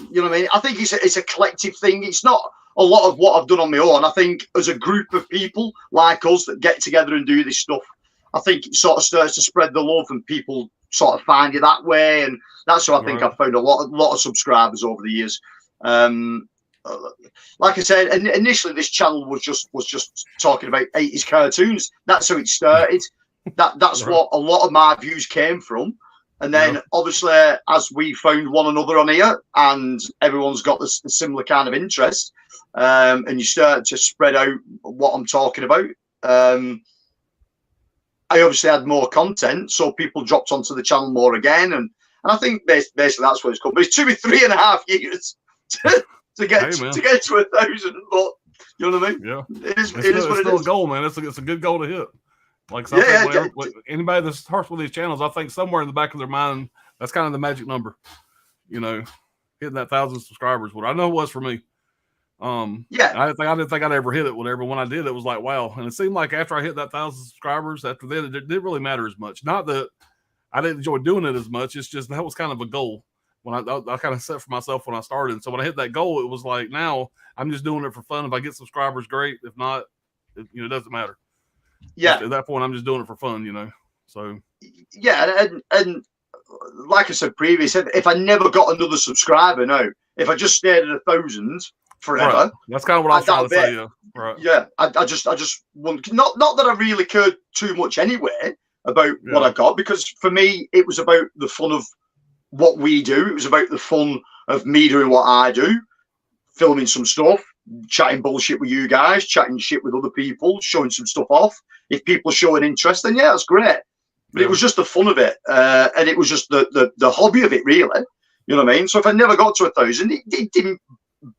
you know what I mean. I think it's a collective thing. It's not a lot of what I've done on my own. I think as a group of people like us that get together and do this stuff, I think it sort of starts to spread the love and people sort of find you that way. And that's how I think I've found a lot of subscribers over the years. Like I said, initially this channel was just talking about 80s cartoons. That's how it started. That's what a lot of my views came from. And then obviously as we found one another on here and everyone's got this similar kind of interest, and you start to spread out what I'm talking about. I obviously had more content, so people dropped onto the channel more again, and I think basically that's what it's called. But it's took me 3.5 years to get to 1,000. But you know what I mean? Yeah, it is what it is. It's still a goal, man. It's a good goal to hit. Like so anybody that starts with these channels, I think somewhere in the back of their mind, that's kind of the magic number. You know, hitting that 1,000 subscribers. What I know it was for me. I didn't think I'd ever hit it. Whatever. When I did, it was like wow. And it seemed like after I hit that 1,000 subscribers, after then it didn't really matter as much. Not that I didn't enjoy doing it as much. It's just that was kind of a goal when I kind of set for myself when I started. So when I hit that goal, it was like now I'm just doing it for fun. If I get subscribers, great. If not, it doesn't matter. Yeah. At that point, I'm just doing it for fun, So yeah, and like I said previously, if I never got another subscriber, no, if I just stayed at 1,000 forever, right. That's kind of what I was trying to say. Yeah, right. Yeah, I just want not that I really cared too much anyway about what I got, because for me it was about the fun of what we do. It was about the fun of me doing what I do, filming some stuff, chatting bullshit with you guys, chatting shit with other people, showing some stuff off. If people show an interest, then yeah, that's great. But it was just the fun of it, and it was just the hobby of it, really. You know what I mean? So if I never got to 1,000, it didn't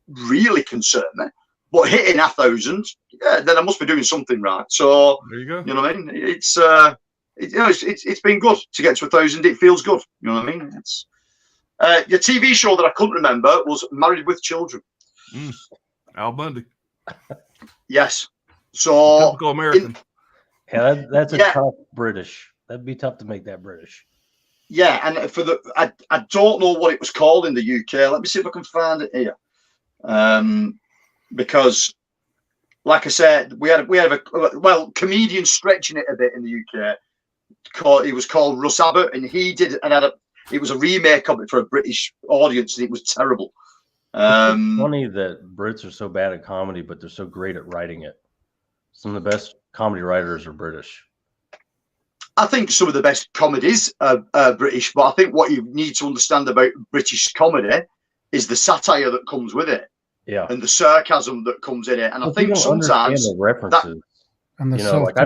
really concern me. But hitting 1,000, yeah, then I must be doing something right. So there you go. You know what I mean? It's been good to get to 1,000. It feels good. You know what I mean? It's your TV show that I couldn't remember was Married with Children. Al Bundy. Yes. So typical American. Yeah, that's a tough British. That'd be tough to make that British. Yeah, and I don't know what it was called in the UK. Let me see if I can find it here. Because, like I said, we had a comedian stretching it a bit in the UK. He was called Russ Abbott, and he did it was a remake of it for a British audience, and it was terrible. It's funny that Brits are so bad at comedy, but they're so great at writing it. Some of the best comedy writers are British. I think some of the best comedies are British, but I think what you need to understand about British comedy is the satire that comes with it, and the sarcasm that comes in it. And I think sometimes the references, and the like I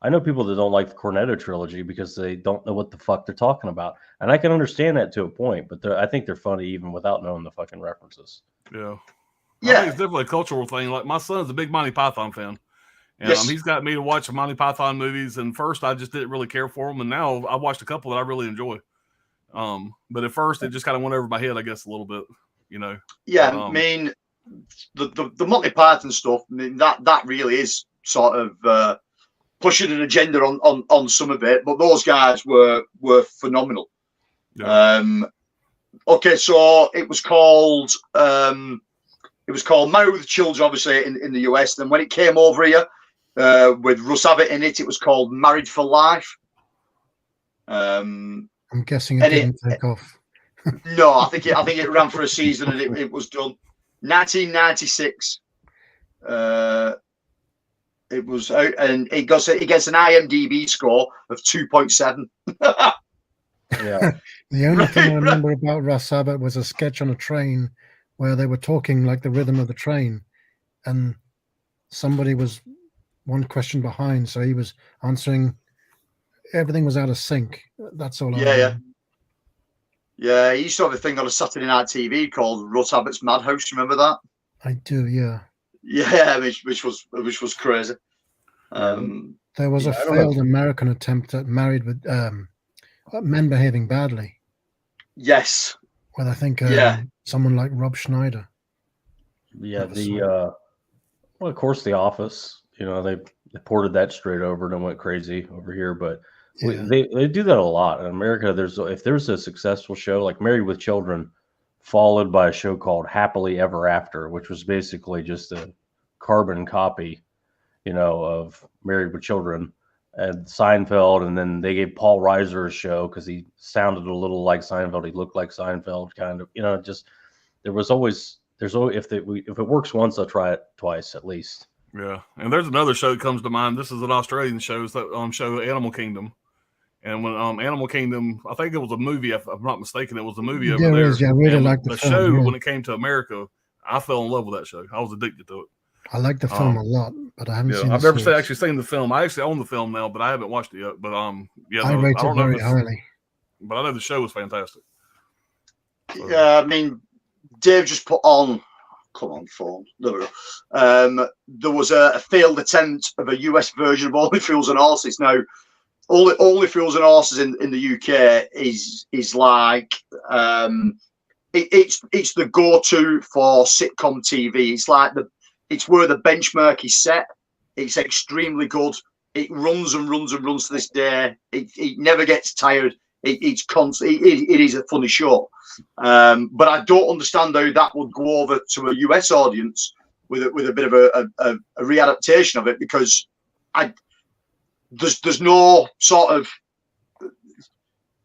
know people that don't like the Cornetto trilogy because they don't know what the fuck they're talking about, and I can understand that to a point. But I think they're funny even without knowing the fucking references. Yeah. I think it's definitely a cultural thing. Like my son's a big Monty Python fan. And he's got me to watch Monty Python movies. And first I just didn't really care for them. And now I watched a couple that I really enjoy. But at first it just kind of went over my head, I guess, a little bit, Yeah, I mean, the Monty Python stuff, I mean, that really is sort of pushing an agenda on some of it. But those guys were phenomenal. Yeah. Okay, so it was called Married with Children, obviously in the US. Then when it came over here with Russ Abbott in it, it was called Married for Life. I'm guessing it didn't take off. No, I think it ran for a season and it was done. 1996. It was out, and it gets an IMDb score of 2.7. Yeah. The only thing I remember about Russ Abbott was a sketch on a train where they were talking like the rhythm of the train, and somebody was one question behind, so he was answering. Everything was out of sync. That's all. Yeah. He used to have a thing on a Saturday night TV called Russ Abbott's Madhouse. Remember that? I do. Yeah. Yeah, which was crazy. There was a failed American attempt at Married with Men Behaving Badly. Yes. With I think someone like Rob Schneider. Yeah, well, of course, The Office. You know, they ported that straight over and went crazy over here, but they do that a lot in America. If there's a successful show like Married with Children, followed by a show called Happily Ever After, which was basically just a carbon copy, you know, of Married with Children and Seinfeld, and then they gave Paul Reiser a show because he sounded a little like Seinfeld. He looked like Seinfeld, kind of. You know, just there's always if it works once, they'll try it twice at least. Yeah, and there's another show that comes to mind. This is an Australian show, show Animal Kingdom. And when Animal Kingdom, I think it was a movie, if I'm not mistaken, it was a movie over there. I really liked the film, show. When it came to America, I fell in love with that show. I was addicted to it. I like the film a lot, but I haven't seen it. I've never actually seen the film. I actually own the film now, but I haven't watched it yet. But I rate it very highly. But I know the show was fantastic. Yeah, I mean, Dave just put on. Come on, phone. There we go. There was a failed attempt of a US version of Only Fools and Horses. Now, Only Fools and Horses in the UK is like it's the go-to for sitcom TV. It's like it's where the benchmark is set. It's extremely good. It runs and runs and runs to this day. It never gets tired. It's constant. It is a funny show. But I don't understand how that would go over to a US audience with a bit of a readaptation of it, because there's no sort of,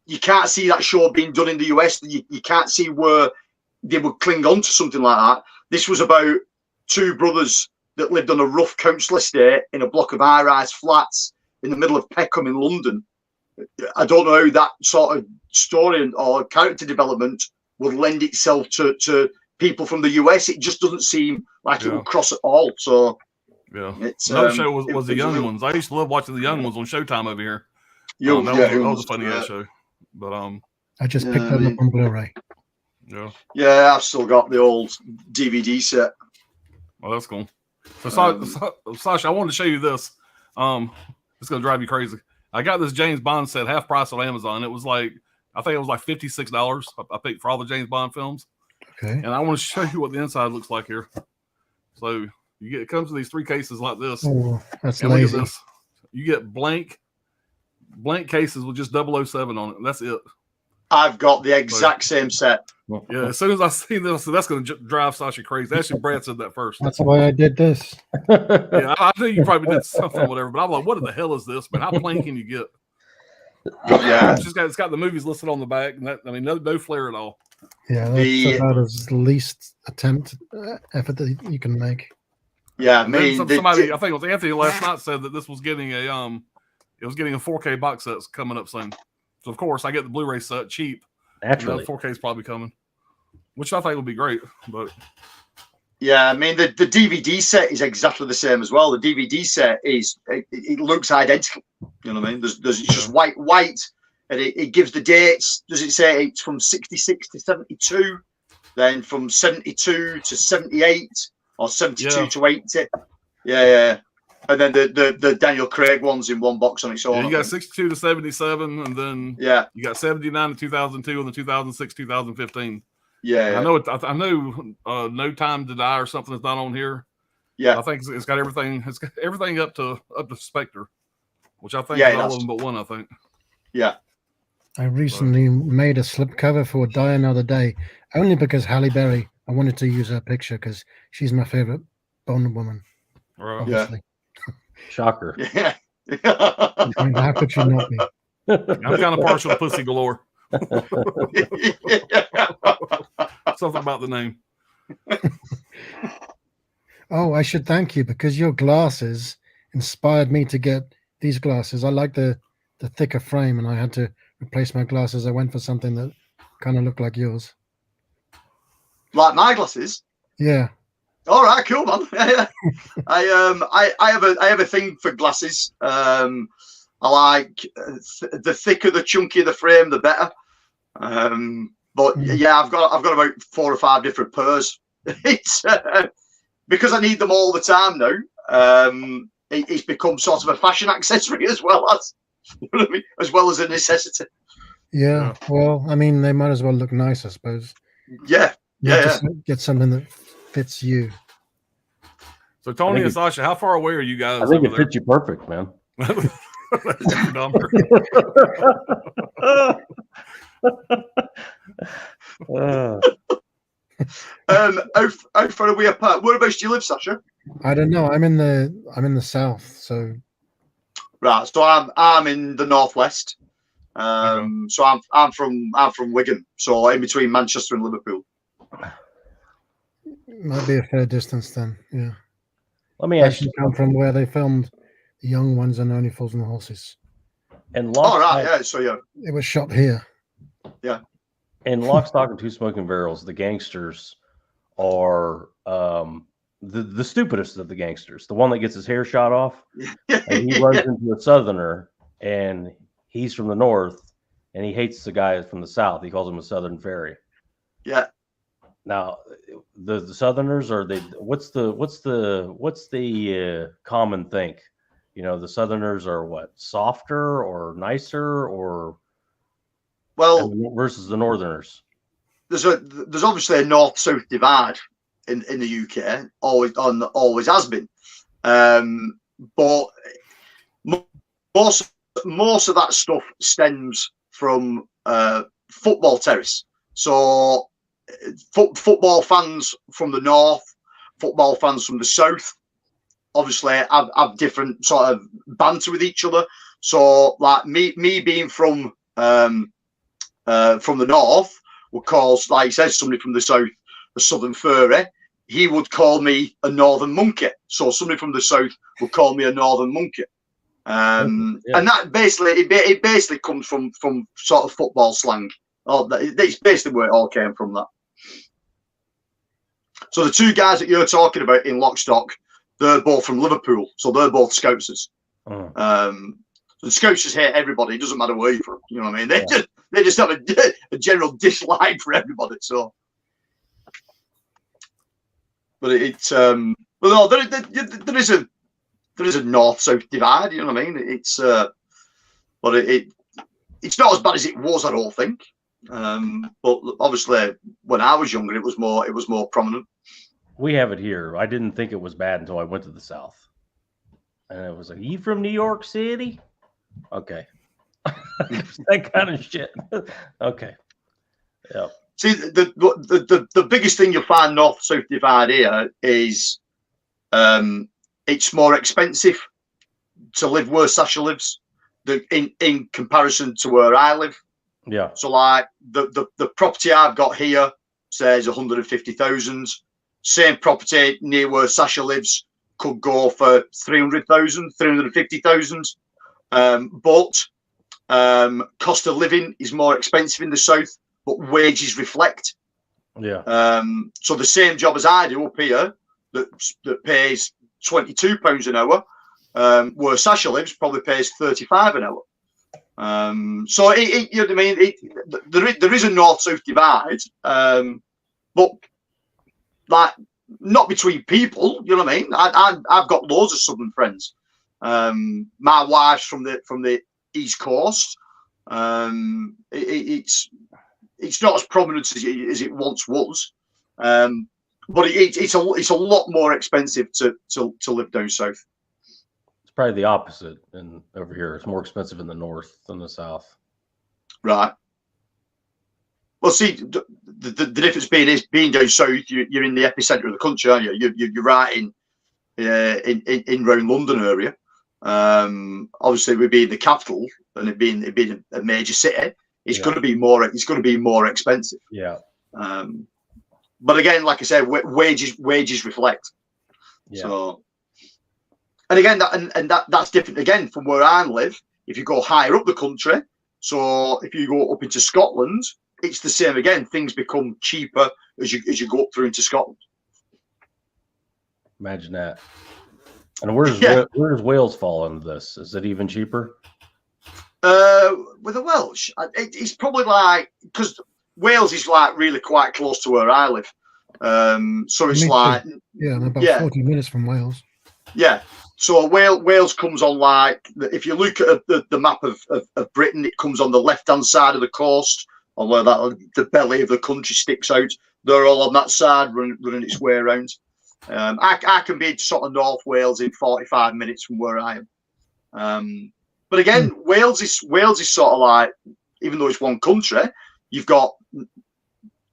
you can't see that show being done in the US. You can't see where they would cling on to something like that. This was about two brothers that lived on a rough council estate in a block of high-rise flats in the middle of Peckham in London. I don't know how that sort of story or character development would lend itself to people from the US. It just doesn't seem like it would cross at all. So another show was The Young Ones. I used to love watching The Young Ones on Showtime over here. That was a funny show. But I just picked that up on Blu-ray. Yeah, I've still got the old DVD set. Well, that's cool. So Sasha, I wanted to show you this. It's gonna drive you crazy. I got this James Bond set half price on Amazon. It was like, I think it was like $56. I picked for all the James Bond films. Okay. And I want to show you what the inside looks like here. So it comes in these 3 cases like this. Oh, that's and lazy. Look at this. You get blank cases with just 007 on it. That's it. I've got the exact same set. Yeah, as soon as I see this, that's going to drive Sasha crazy. Actually, Brad said that first. That's why I did this. Yeah, I knew you probably did something or whatever, but I'm like, what the hell is this? But how plain can you get? Yeah, it's got the movies listed on the back, and no flair at all. Yeah, that's about as least attempt effort that you can make. Yeah, I mean, somebody, I think it was Anthony last night, said that this was getting a 4K box sets coming up soon. So of course I get the Blu-ray set cheap. Naturally, 4K is probably coming, which I think would be great. But yeah, I mean the DVD set is exactly the same as well. The DVD set it looks identical. You know what I mean? There's it's just white, and it gives the dates. Does it say it's from 66 to 72, then from 72 to 78, or 72 to 80? Yeah. And then the Daniel Craig one's in one box on its own. You got 62 to 77, and then you got 79 to 2002, and the 2006, 2015. Yeah. I know No Time to Die or something is not on here. Yeah, I think it's got everything. It's got everything up to Spectre, which I think is all of them but one. I think. Yeah. I recently made a slipcover for Die Another Day, only because Halle Berry. I wanted to use her picture because she's my favorite Bond woman. Right. Obviously. Shocker. Yeah. How could she not be? I'm kind of partial to Pussy Galore. Something about the name. Oh, I should thank you because your glasses inspired me to get these glasses. I like the thicker frame, and I had to replace my glasses. I went for something that kind of looked like yours. Like my glasses. Yeah. All right, cool, man. I have a thing for glasses. I like the thicker, the chunkier the frame, the better. But yeah, I've got about 4 or 5 different pairs. It's because I need them all the time now. It's become sort of a fashion accessory as well as, you know what I mean? As well as a necessity. Yeah. Well, I mean, they might as well look nice, I suppose. Yeah. Just get something that fits you. So Tony and Sasha, how far away are you guys? I think it fits you perfect, man. How far are we apart? Whereabouts do you live, Sasha? I don't know. I'm in the south, so right. So I'm in the northwest. So I'm from Wigan, so in between Manchester and Liverpool. Might be a fair distance then. Yeah. Let me ask you. Come from where they filmed The Young Ones and Only Fools and Horses. And So yeah, it was shot here. Yeah. In Lock, Stock, and Two Smoking Barrels, the gangsters are the stupidest of the gangsters. The one that gets his hair shot off, and he runs into a southerner, and he's from the north, and he hates the guy from the south. He calls him a Southern fairy. Yeah. Now, the Southerners are they? What's the common think? You know, the Southerners are what, softer or nicer or versus the Northerners. There's obviously a north-south divide in the UK. Always has been. But most of that stuff stems from football terrace. So football fans from the north, football fans from the south, obviously have different sort of banter with each other. So like me being from the north would call, like he says, somebody from the south a southern furry. He would call me a northern monkey. So somebody from the south would call me a northern monkey. And that basically comes from sort of football slang. That's basically where it all came from. That. So the two guys that you're talking about in Lock, Stock, they're both from Liverpool, so they're both Scousers. So the Scousers hate everybody. It doesn't matter where you're from. You know what I mean? They just have a general dislike for everybody. So, but it's but no, there is a north-south divide. You know what I mean? It's but it's not as bad as it was, I don't think. But obviously, when I was younger, it was more prominent. We have it here. I didn't think it was bad until I went to the South, and it was like, "You from New York City?" Okay, that kind of shit. Okay, yeah. See, the biggest thing you'll find north-south divide here is, it's more expensive to live where Sasha lives, in comparison to where I live. Yeah. So like the property I've got here says 150,000. Same property near where Sasha lives could go for 300,000, 350,000. But cost of living is more expensive in the south, but wages reflect. Yeah. So the same job as I do up here that pays £22 an hour, where Sasha lives probably pays £35 an hour. So you know what I mean? There is a north-south divide, but like not between people. You know what I mean? I've got loads of southern friends. My wife's from the East Coast. It's not as prominent as it once was, but it's a lot more expensive to live down south. It's probably the opposite, and over here it's more expensive in the north than the south. Right. Well, see, the difference being down south, you're in the epicenter of the country, aren't you? You're right in around London area. Obviously, we being the capital and it being a major city, it's going to be more. It's going to be more expensive. Yeah. But again, like I said, wages reflect. Yeah. So, and again, that's different again from where I live. If you go higher up the country, so if you go up into Scotland, it's the same again. Things become cheaper as you go up through into Scotland. Imagine that. And where does Wales fall into this? Is it even cheaper? With the Welsh, it's probably like, because Wales is like really quite close to where I live. So it's like, I'm about 40 minutes from Wales. Yeah. So Wales comes on, like, if you look at the map of Britain, it comes on the left-hand side of the coast, or where the belly of the country sticks out. They're all on that side, running its way around. I can be sort of North Wales in 45 minutes from where I am. But again, Wales is sort of like, even though it's one country, you've got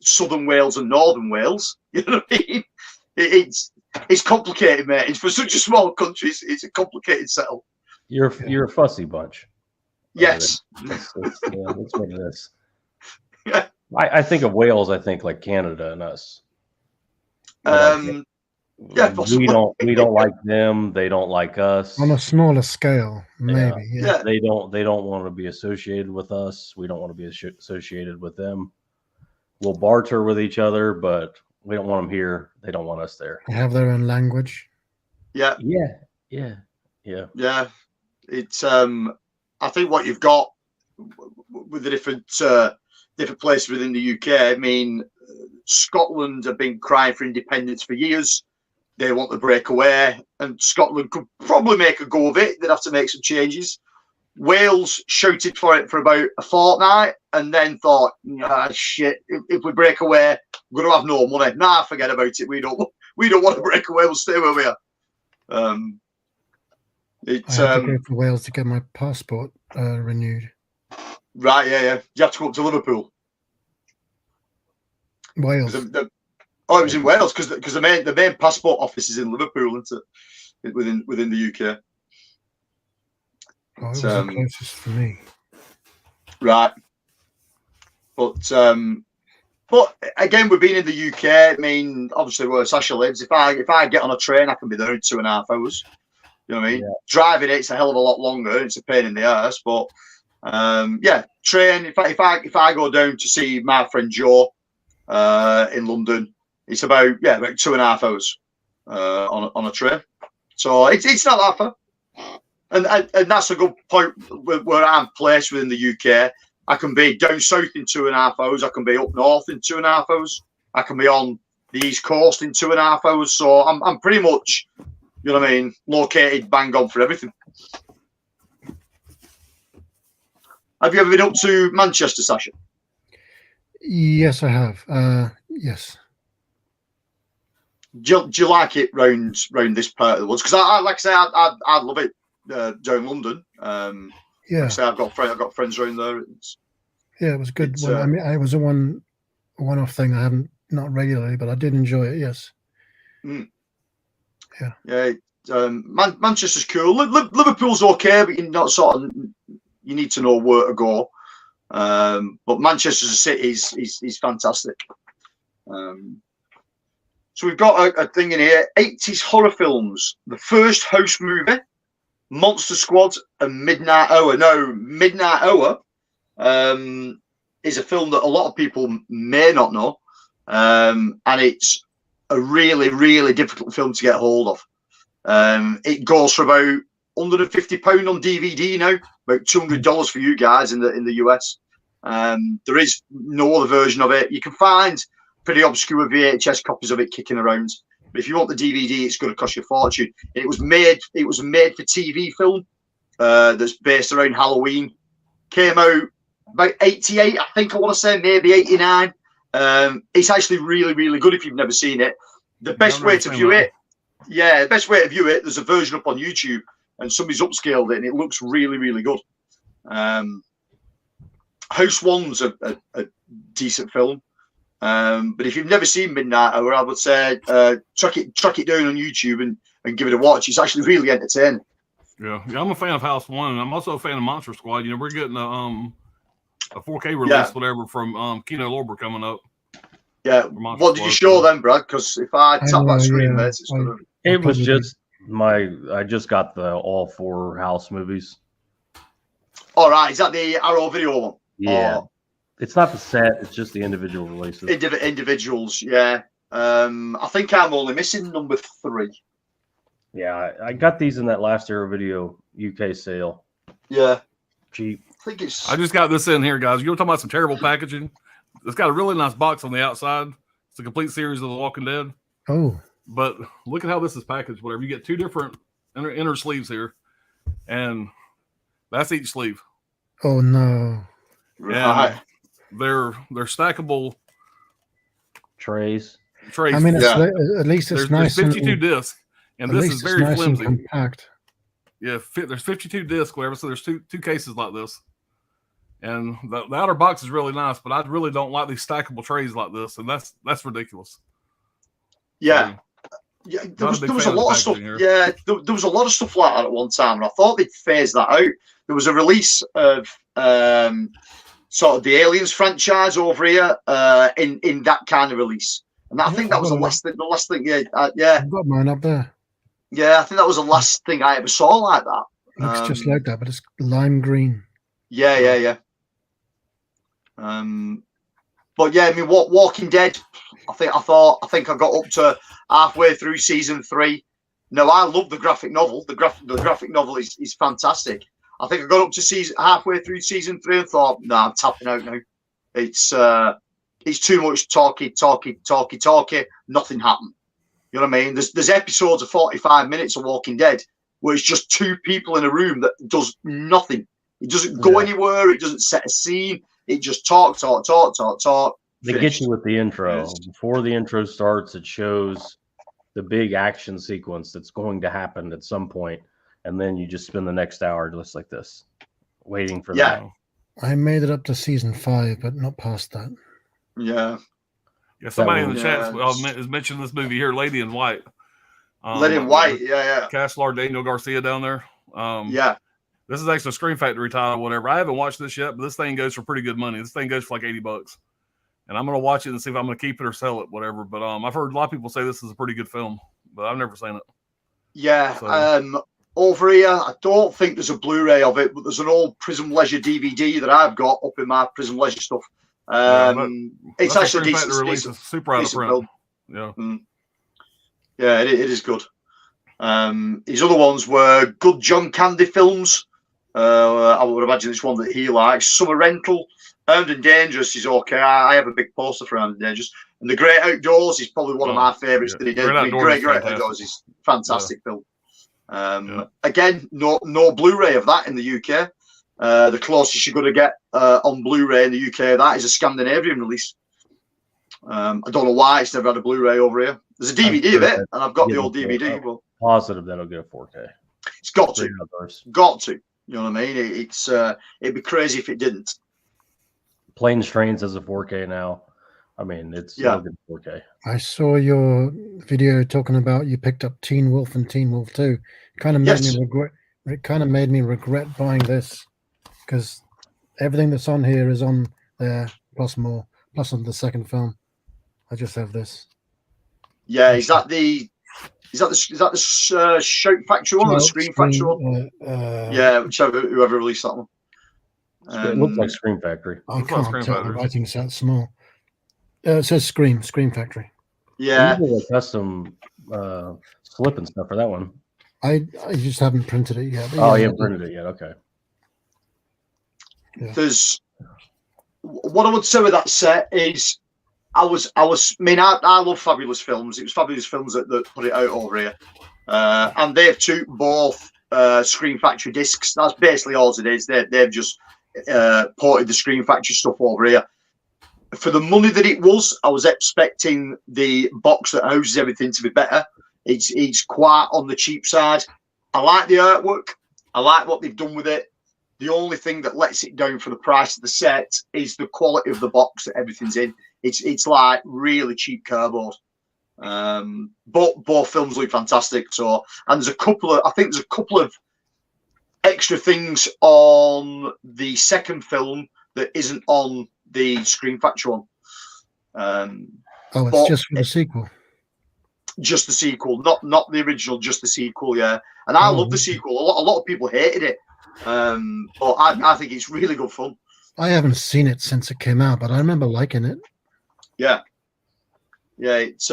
Southern Wales and Northern Wales. You know what I mean? It's complicated, mate. It's for such a small country. It's a complicated setup. You're a fussy bunch. Yes, that's what it is. Yeah. I think of Wales. I think like Canada and us. Possibly. We don't like them. They don't like us. On a smaller scale, maybe. Yeah. They don't want to be associated with us. We don't want to be associated with them. We'll barter with each other, but we don't want them here. They don't want us there. They have their own language. Yeah. It's I think what you've got with the different places within the UK. I mean, Scotland have been crying for independence for years. They want to break away, and Scotland could probably make a go of it. They'd have to make some changes. Wales shouted for it for about a fortnight, and then thought, shit, if we break away, we're going to have no money. Nah, forget about it. We don't want to break away. We'll stay where we are. I have to go to Wales to get my passport renewed. Right, yeah. You have to go up to Liverpool. Wales. It was in Wales because the main passport office is in Liverpool, isn't it? Within the UK. Oh, it was the closest for me. Right. But again, we've been in the UK. I mean, obviously where Sasha lives, if I get on a train, I can be there in 2.5 hours. You know what I mean? Yeah. Driving it's a hell of a lot longer. It's a pain in the ass, but train. If I go down to see my friend Joe in London, it's about 2.5 hours on a train. So it's not that far. And that's a good point where I'm placed within the UK. I can be down south in 2.5 hours. I can be up north in 2.5 hours. I can be on the east coast in 2.5 hours. So I'm pretty much, you know what I mean, located bang on for everything. Have you ever been up to Manchester, Sasha? Yes, I have. Yes. Do you like it round this part of the woods? Because I like I say, I love it down London. Like I say, I've got friends around there. It was good. I mean, it was a one-off thing. I haven't, not regularly, but I did enjoy it. Yes. Yeah. Manchester's cool. Liverpool's okay, but you're not you need to know where to go. But Manchester as a city is fantastic. So we've got a thing in here: 80s horror films. The First House movie, Monster Squad, and Midnight Hour. Now, Midnight Hour is a film that a lot of people may not know, and it's a really, really difficult film to get hold of. It goes for about £150 on DVD now, about $200 for you guys in the US. There is no other version of it. You can find pretty obscure VHS copies of it kicking around. But if you want the DVD, it's going to cost you a fortune. It was made for TV film that's based around Halloween. Came out about 88, I think I want to say, maybe 89. It's actually really, really good if you've never seen it. The best way to view it, there's a version up on YouTube and somebody's upscaled it and it looks really, really good. House One's a decent film. But if you've never seen Midnight Hour, I would say track it down on YouTube and give it a watch. It's actually really entertaining. Yeah, I'm a fan of House One, and I'm also a fan of Monster Squad. You know, we're getting a 4K release, whatever, from Kino Lorber coming up. Yeah. What did you show them, Brad? Because if I tap that screen, there, it's gonna. It was just I just got the all 4 House movies. All right, is that the Arrow Video one? Yeah. It's not the set; it's just the individual releases. Individuals, yeah. I think I'm only missing number 3. Yeah, I got these in that last Era Video UK sale. Yeah, Cheap. I think it's. I just got this in here, guys. You were talking about some terrible packaging. It's got a really nice box on the outside. It's a complete series of The Walking Dead. Oh, But look at how this is packaged. Whatever, you get 2 different inner sleeves here, and that's each sleeve. oh no. Right. They're stackable Trays. trays. I mean, it's, Yeah. at least it's there's nice. 52 and, discs, and at this least is it's very nice flimsy. and compact. Yeah, there's 52 discs, whatever. So there's two cases like this, and the outer box is really nice. But I really don't like these stackable trays like this, and that's ridiculous. Yeah. Yeah, there Not a big was a fan of the lot of stuff. packaging here. Yeah, there was a lot of stuff like that at one time, and I thought they'd phase that out. There was a release of sort of the Aliens franchise over here in that kind of release, and I think that was the last thing. Yeah, yeah, I've got mine up there. yeah. I think that was the last thing I ever saw like that. Looks just like that, but it's lime green. Yeah, yeah, yeah. But yeah, I mean, Walking Dead. I think I got up to halfway through season 3. No, I love the graphic novel. The graphic novel is fantastic. I think I got up to halfway through season 3 and thought, no, I'm tapping out now. It's too much talky. Nothing happened. You know what I mean? There's episodes of 45 minutes of Walking Dead where it's just 2 people in a room that does nothing. It doesn't go anywhere. It doesn't set a scene. It just talk. They get you with the intro. Finished. Before the intro starts, it shows the big action sequence that's going to happen at some point, and then you just spend the next hour just like this, waiting for Yeah. that. I made it up to season 5, but not past that. Yeah. Yeah, somebody in the Yeah. chat is mentioning this movie here, Lady in White. Lady in White. Yeah, Cast star Daniel Garcia down there. yeah. This is actually a Screen Factory title, whatever. I haven't watched this yet, but this thing goes for pretty good money. This thing goes for like $80, and I'm gonna watch it and see if I'm gonna keep it or sell it, whatever. But I've heard a lot of people say this is a pretty good film, but I've never seen it. Yeah. So- Over here, I don't think there's a Blu-ray of it, but there's an old Prism Leisure DVD that I've got up in my Prism Leisure stuff. It's That's a actually Screen Factory decent. release. It's super out of decent print. film. Yeah. Yeah, it is good. His other ones were good John Candy films. I would imagine this one that he likes. Summer Rental, Armed and Dangerous is okay. I have a big poster for Armed and Dangerous. And The Great Outdoors is probably one of my favourites that he did. Great Outdoors is a fantastic film. Again, no Blu-ray of that in the UK. The closest you're going to get on Blu-ray in the UK, that is a Scandinavian release. I don't know why it's never had a Bluray over here. There's a DVD of it, and I've got the old DVD. But Positive that'll get a 4K. it's got to, $3. got to. You know what I mean? It'd be crazy if it didn't. Planes Trains has a 4K now. I mean, it'll get 4K. I saw your video talking about you picked up Teen Wolf and Teen Wolf 2. Kind of made Yes. me regret. It kind of made me regret buying this because everything that's on here is on there plus more, plus on the second film. I just have this. Yeah, is that the Shout Factory one or the Scream Factory one? Yeah, whoever released that one. It looks like Scream Factory. I Looks like can't Scream tell. The Factory. writing's that small. It says Scream Factory. Yeah, You did a custom slip and stuff for that one. I just haven't printed it yet. Oh, you haven't printed it yet. Okay. there's what I would say with that set is I love Fabulous Films. It was Fabulous Films that put it out over here, and they've took both Scream Factory discs. That's basically all it is. They've just ported the Scream Factory stuff over here. For the money that it was, I was expecting the box that houses everything to be better. It's quite on the cheap side. I like the artwork. I like what they've done with it. The only thing that lets it down for the price of the set is the quality of the box that everything's in. It's like really cheap cardboard. But both films look fantastic. So, and there's a couple of extra things on the second film that isn't on the Scream Factory one. Oh, it's just for the sequel. Just the sequel, not the original, just the sequel. Yeah, and I love the sequel. A lot of people hated it, but I think it's really good fun. I haven't seen it since it came out, but I remember liking it. Yeah, it's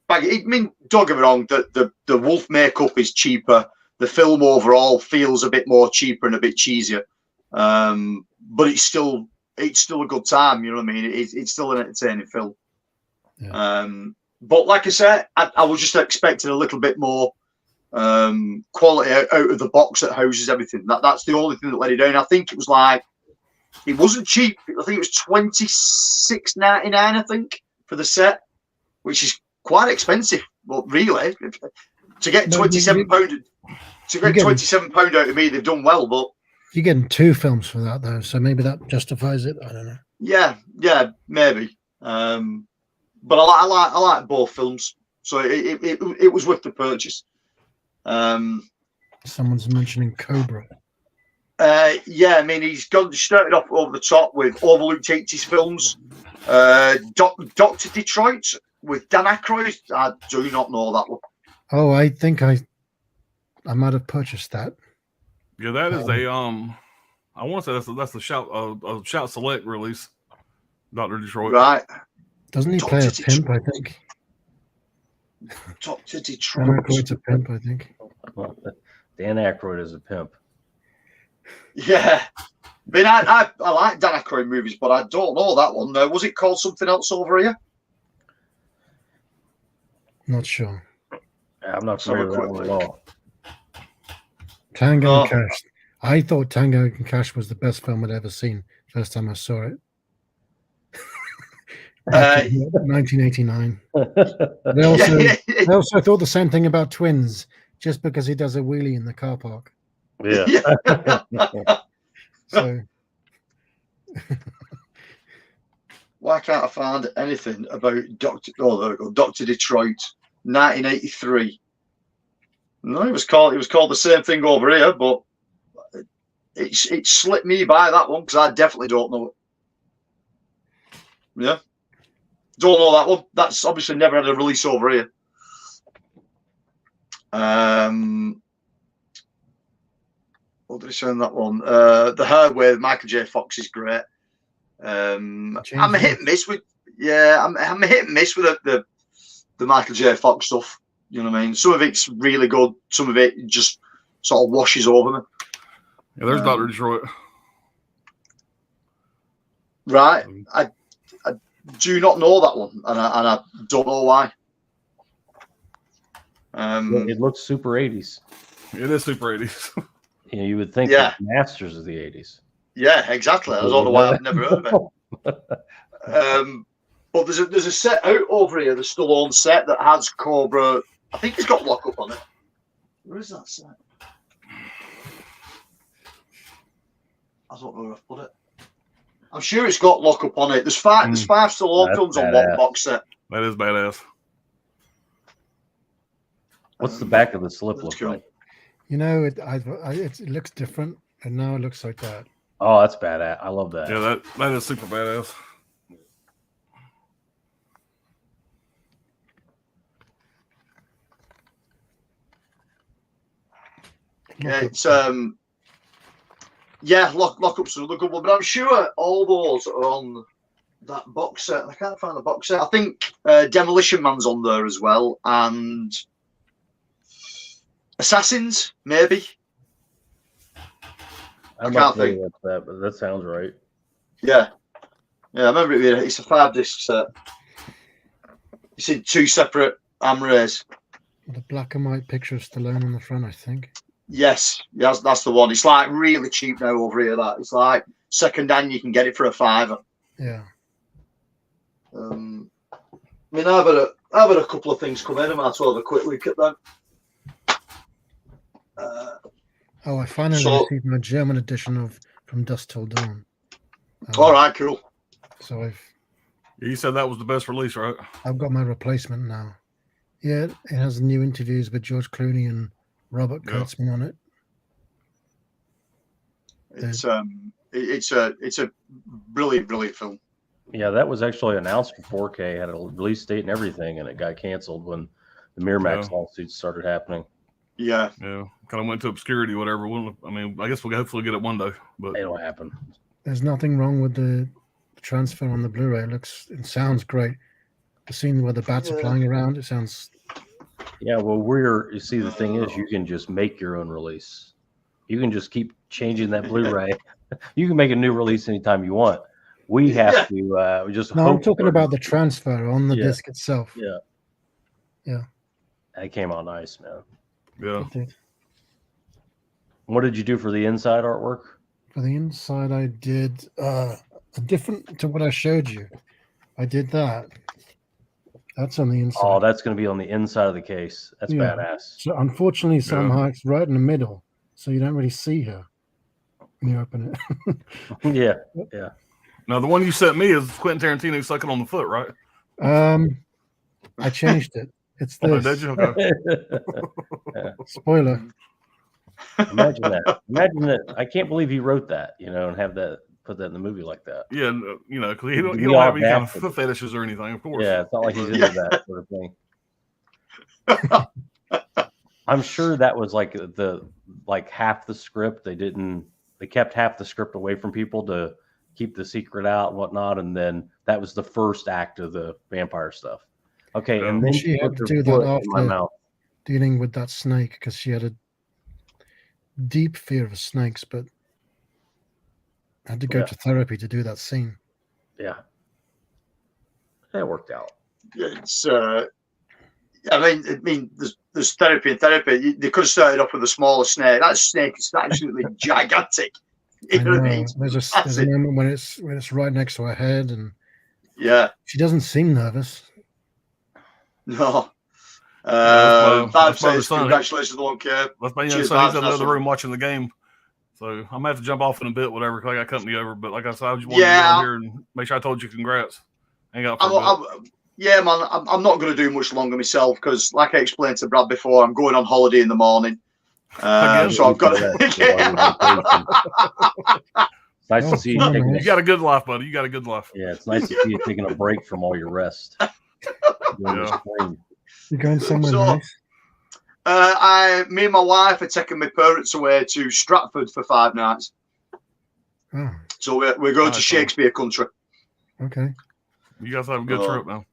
baggy. I mean, don't get me wrong. The wolf makeup is cheaper. The film overall feels a bit more cheaper and a bit cheesier, but it's still a good time. You know what I mean? It's still an entertaining film. Yeah. But like I said, I was just expecting a little bit more quality out of the box that houses everything. That's the only thing that let it down. I think it was like, it wasn't cheap. I think it was $26.99. I think for the set, which is quite expensive. But really, to get £27 £27 out of me, they've done well. But you're getting 2 films for that though, so maybe that justifies it. I don't know. Yeah, maybe. But I like both films, so it was worth the purchase. Someone's mentioning Cobra. Yeah, I mean, he's started off over the top with overlooked 80s films. Dr. Detroit with Dan Aykroyd. I do not know that one. Oh, I think I might have purchased that. Yeah, that is a I want to say that's a Shout Select release. Dr. Detroit. Right. Doesn't he play a pimp? I think. Dr. Dan Detroit. Aykroyd's a pimp, I think. Dan Aykroyd is a pimp. Yeah. I mean, I like Dan Aykroyd movies, but I don't know that one. Was it called something else over here? Not sure. I'm not familiar with that one at all. Tango and Cash. I thought Tango and Cash was the best film I'd ever seen. First time I saw it. 1989. They also thought the same thing about Twins, just because he does a wheelie in the car park. Yeah. So why can't I find anything about Dr. Detroit, 1983? No, it was called the same thing over here, but it slipped me by that one because I definitely don't know it. Yeah. Don't know that one. That's obviously never had a release over here. What did I say on that one? The Hair with Michael J. Fox is great. I'm a hit and miss with I'm a hit and miss with the Michael J. Fox stuff. You know what I mean? Some of it's really good. Some of it just sort of washes over me. Yeah, there's Dr. Detroit. Right. I do not know that one, and I don't know why. It looks super 80s. It is super 80s. You know, you would think that Masters of the 80s. Yeah, exactly. I don't know why I've never heard of it. But there's a set out over here, the Stallone set that has Cobra. I think it's got Lockup on it. Where is that set? I don't know where I've put it. I'm sure it's got Lockup on it. There's five Stallone films on one box set. That is badass. What's the back of the slip look like? You know, it looks different, and now it looks like that. Oh, that's badass. I love that. Yeah, that is super badass. Yeah, it's Lockup's another good one, but I'm sure all those are on that box set. I can't find the box set. I think Demolition Man's on there as well, and Assassins, maybe. I can't think of that, but that sounds right. Yeah, I remember it being. It's a 5-disc set. It's in 2 separate Amrays. The black and white picture of Stallone on the front, I think. Yes, that's the one. It's like really cheap now over here. That it's like second hand, you can get it for $5. Yeah. I mean, I've had a couple of things come in. I might as well have a quick look at them. I finally received my German edition From Dusk Till Dawn. All right, cool. So you said that was the best release, right? I've got my replacement now. Yeah, it has new interviews with George Clooney and Robert Kurtzman on it. It's a brilliant film. Yeah, that was actually announced for 4K, had a release date and everything, and it got canceled when the Miramax lawsuits started happening. Yeah, kind of went to obscurity, whatever. I mean, I guess we'll hopefully get it one day, but it'll happen. There's nothing wrong with the transfer on the Blu-ray. It sounds great. The scene where the bats are flying around, it sounds. Yeah, well, you see, the thing is, you can just make your own release. You can just keep changing that Blu-ray. You can make a new release anytime you want. We have to just. No, hope I'm talking about the transfer on the disc itself. Yeah. Yeah. That came out nice, man. Yeah. It did. What did you do for the inside artwork? For the inside, I did a different to what I showed you. I did that. That's on the inside. Oh, that's going to be on the inside of the case. That's badass. So unfortunately, Salma Hayek's right in the middle, so you don't really see her when you open it. Yeah. Now, the one you sent me is Quentin Tarantino sucking on the foot, right? I changed it. It's Oh, this. did you? Okay. Spoiler. Imagine that. Imagine that. I can't believe he wrote that, and have that, put that in the movie like that. Yeah, because he don't We have all any kind of have to. foot fetishes or anything, of course. Yeah, it's not like he's into that sort of thing. I'm sure that was like half the script. They kept half the script away from people to keep the secret out and whatnot, and then that was the first act of the vampire stuff. Okay, and then she had to do that after dealing with that snake because she had a deep fear of snakes, but had to go to therapy to do that scene. Yeah, that worked out. It's I mean, there's therapy and therapy. They could have started off with a smaller snake. That snake is absolutely gigantic. You know what I mean? There's a moment when it's right next to her head, and she doesn't seem nervous. No. That's my son. Congratulations, the one care. That's my young son. He's in the other room watching the game. So I'm gonna have to jump off in a bit, whatever, because I got company over. But like I said, I just wanted to get on here and make sure I told you congrats. Hang out for a bit. Yeah, man, I'm not going to do much longer myself because, like I explained to Brad before, I'm going on holiday in the morning. So I've got to. It's nice to see you taking. You got a good life, buddy. You got a good life. Yeah, it's nice to see you taking a break from all your rest. You're going somewhere nice? Me and my wife are taking my parents away to Stratford for 5 nights. Oh. So we're going to Shakespeare country. Okay. You guys have a good trip now.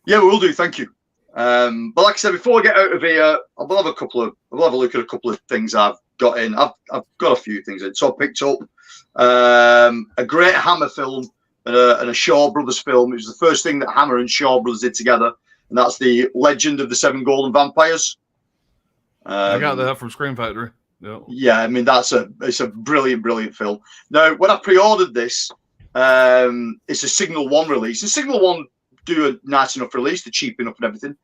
Yeah, we will do. Thank you. But like I said, before I get out of here, I'll have a look at a couple of things I've got in. I've got a few things in. So I picked up a great Hammer film and a Shaw Brothers film. It was the first thing that Hammer and Shaw Brothers did together, and that's the Legend of the Seven Golden Vampires. I got that from Scream Factory. Yep. Yeah, I mean it's a brilliant film. Now, when I pre-ordered this, it's a Signal 1 release. And Signal 1 do a nice enough release, they're cheap enough and everything.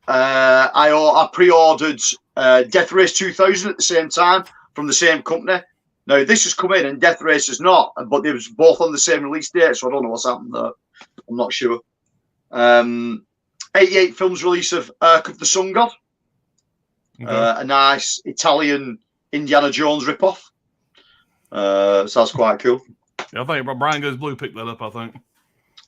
I pre-ordered Death Race 2000 at the same time from the same company. Now, this has come in and Death Race is not, but they was both on the same release date, so I don't know what's happened there. I'm not sure. 88 Films release of Ark of the Sun God. A nice Italian Indiana Jones ripoff. So that's quite cool. Yeah, I think Brian Goes Blue picked that up, I think.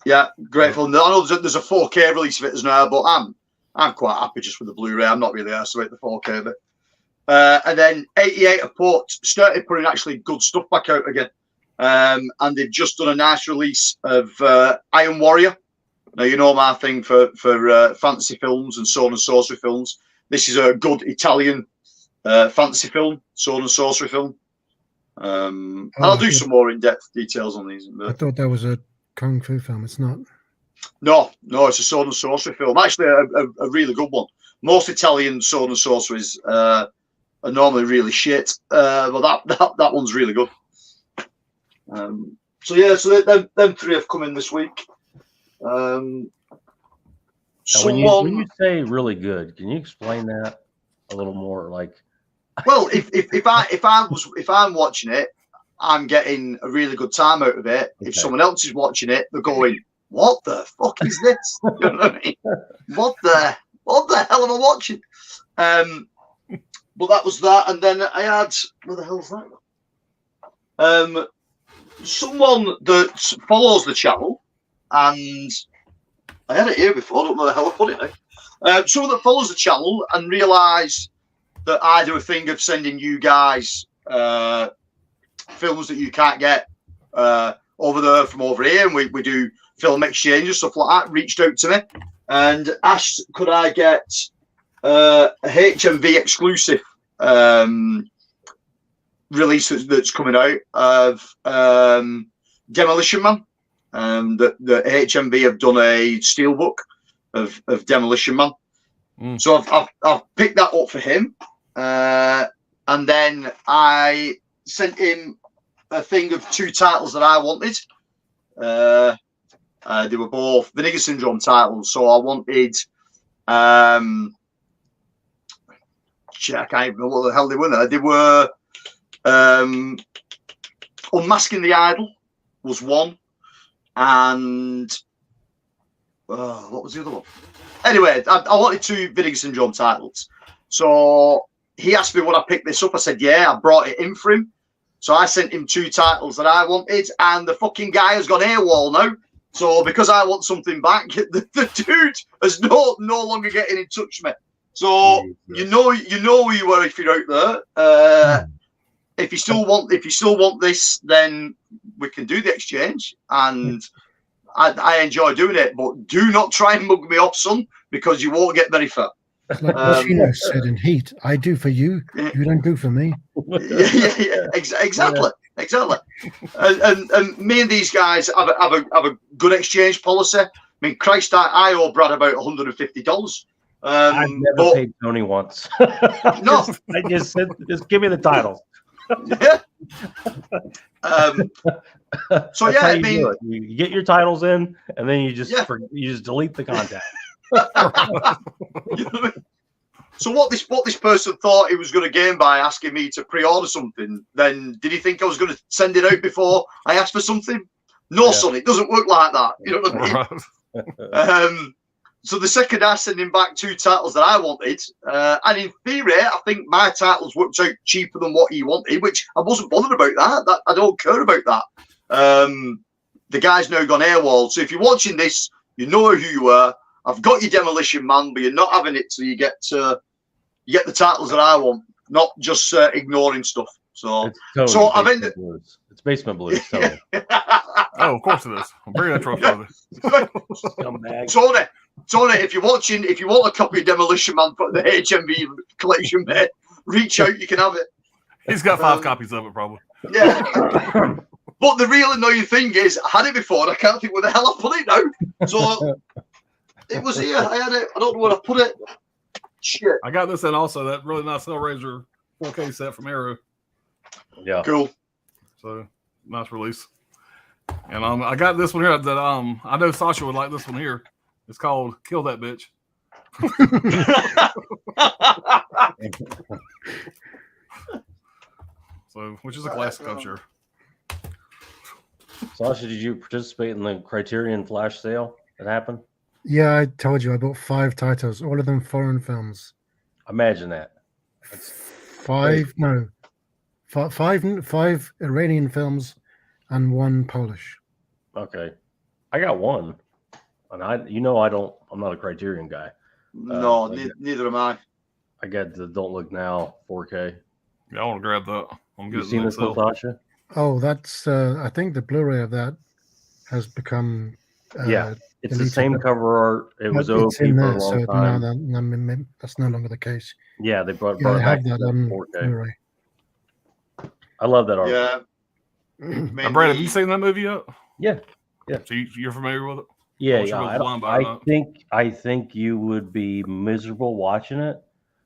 Yeah, great film. I know there's a 4K release of it as now, but I'm quite happy just with the Blu-ray. I'm not really arsed about the 4K bit. And then 88 have started putting actually good stuff back out again. And they've just done a nice release of Iron Warrior. Now, you know my thing for fantasy films and sword and sorcery films. This is a good Italian fantasy film, sword and sorcery film. And I'll do some more in-depth details on these. I thought that was a Kung Fu film. It's not. No, it's a sword and sorcery film. Actually, a really good one. Most Italian sword and sorceries are normally really shit, but that one's really good. So them 3 have come in this week. When you say really good, can you explain that a little more? Like, well, if I'm watching it, I'm getting a really good time out of it. Okay. If someone else is watching it, they're going, "What the fuck is this?" You know what I mean? What the hell am I watching? But that was that, and then I had, where the hell's that? Someone that follows the channel, and I had it here before. I don't know where the hell I put it now. Someone that follows the channel and realise that I do a thing of sending you guys films that you can't get over there from over here, and we do film exchange and stuff like that. Reached out to me and asked, could I get a HMV exclusive release that's coming out of Demolition Man. The HMV have done a steelbook of Demolition Man. So I've picked that up for him, and then I sent him a thing of 2 titles that I wanted. They were both Vinegar Syndrome titles, so I wanted I can't even know what the hell they were now. They were Unmasking the Idol was one, and what was the other one? Anyway, I wanted 2 Vinegar Syndrome titles. So he asked me would I pick this up. I said, yeah, I brought it in for him. So I sent him 2 titles that I wanted, and the fucking guy has gone AWOL now. So because I want something back, the dude is no longer getting in touch with me. So you know who you were if you're out there. If you still want this, then we can do the exchange, and I enjoy doing it. But do not try and mug me off, son, because you won't get very far. Like Chino said in Heat, I do for you, you don't do for me. Yeah, exactly. And me and these guys have a good exchange policy. I mean, Christ, I owe Brad about $150. I've never paid Tony once. No, I just said, just give me the titles. Yeah. So yeah, I mean, you get your titles in, and then you just delete the contact. You know what I mean? So what this person thought he was going to gain by asking me to pre-order something, then did he think I was going to send it out before I asked for something? No, son, it doesn't work like that. You know what I mean? So the second I sent him back 2 titles that I wanted, and in theory, I think my titles worked out cheaper than what he wanted, which I wasn't bothered about that. I don't care about that. The guy's now gone AWOL. So if you're watching this, you know who you are. I've got your Demolition Man, but you're not having it till you get the titles that I want, not just ignoring stuff. So I've ended. It's Basement Blues. Tony. Oh, of course it is. I'm bringing that trophy. Tony, if you're watching, if you want a copy of Demolition Man for the HMV collection, mate, reach out. You can have it. He's got 5 copies of it, probably. Yeah. But the real annoying thing is, I had it before, and I can't think where the hell I put it now. So it was here. I had it. I don't know where I put it. Shit. I got this in also, that really nice Hellraiser 4K set from Arrow. Yeah. Cool. So nice release. And I got this one here that I know Sasha would like this one here. It's called Kill That Bitch. So, which is a classic, I'm sure. Sasha, did you participate in the Criterion flash sale that happened? Yeah, I told you I bought 5 titles, all of them foreign films. Imagine that. That's 5 Iranian films and 1 Polish. Okay, I got 1, and I'm not a Criterion guy. No, neither am I. I got the Don't Look Now 4K. Yeah, I want to grab that. I'm You seen this, Sasha? Oh, that's I think the Blu-ray of that has become it's the same cover art. It was OP for a long time. No, that's no longer the case. Yeah, they brought I it have back that to on 4K. Blu-ray. I love that art. Yeah. Brad, have you seen that movie yet? Yeah. So you're familiar with it? Yeah. I think you would be miserable watching it,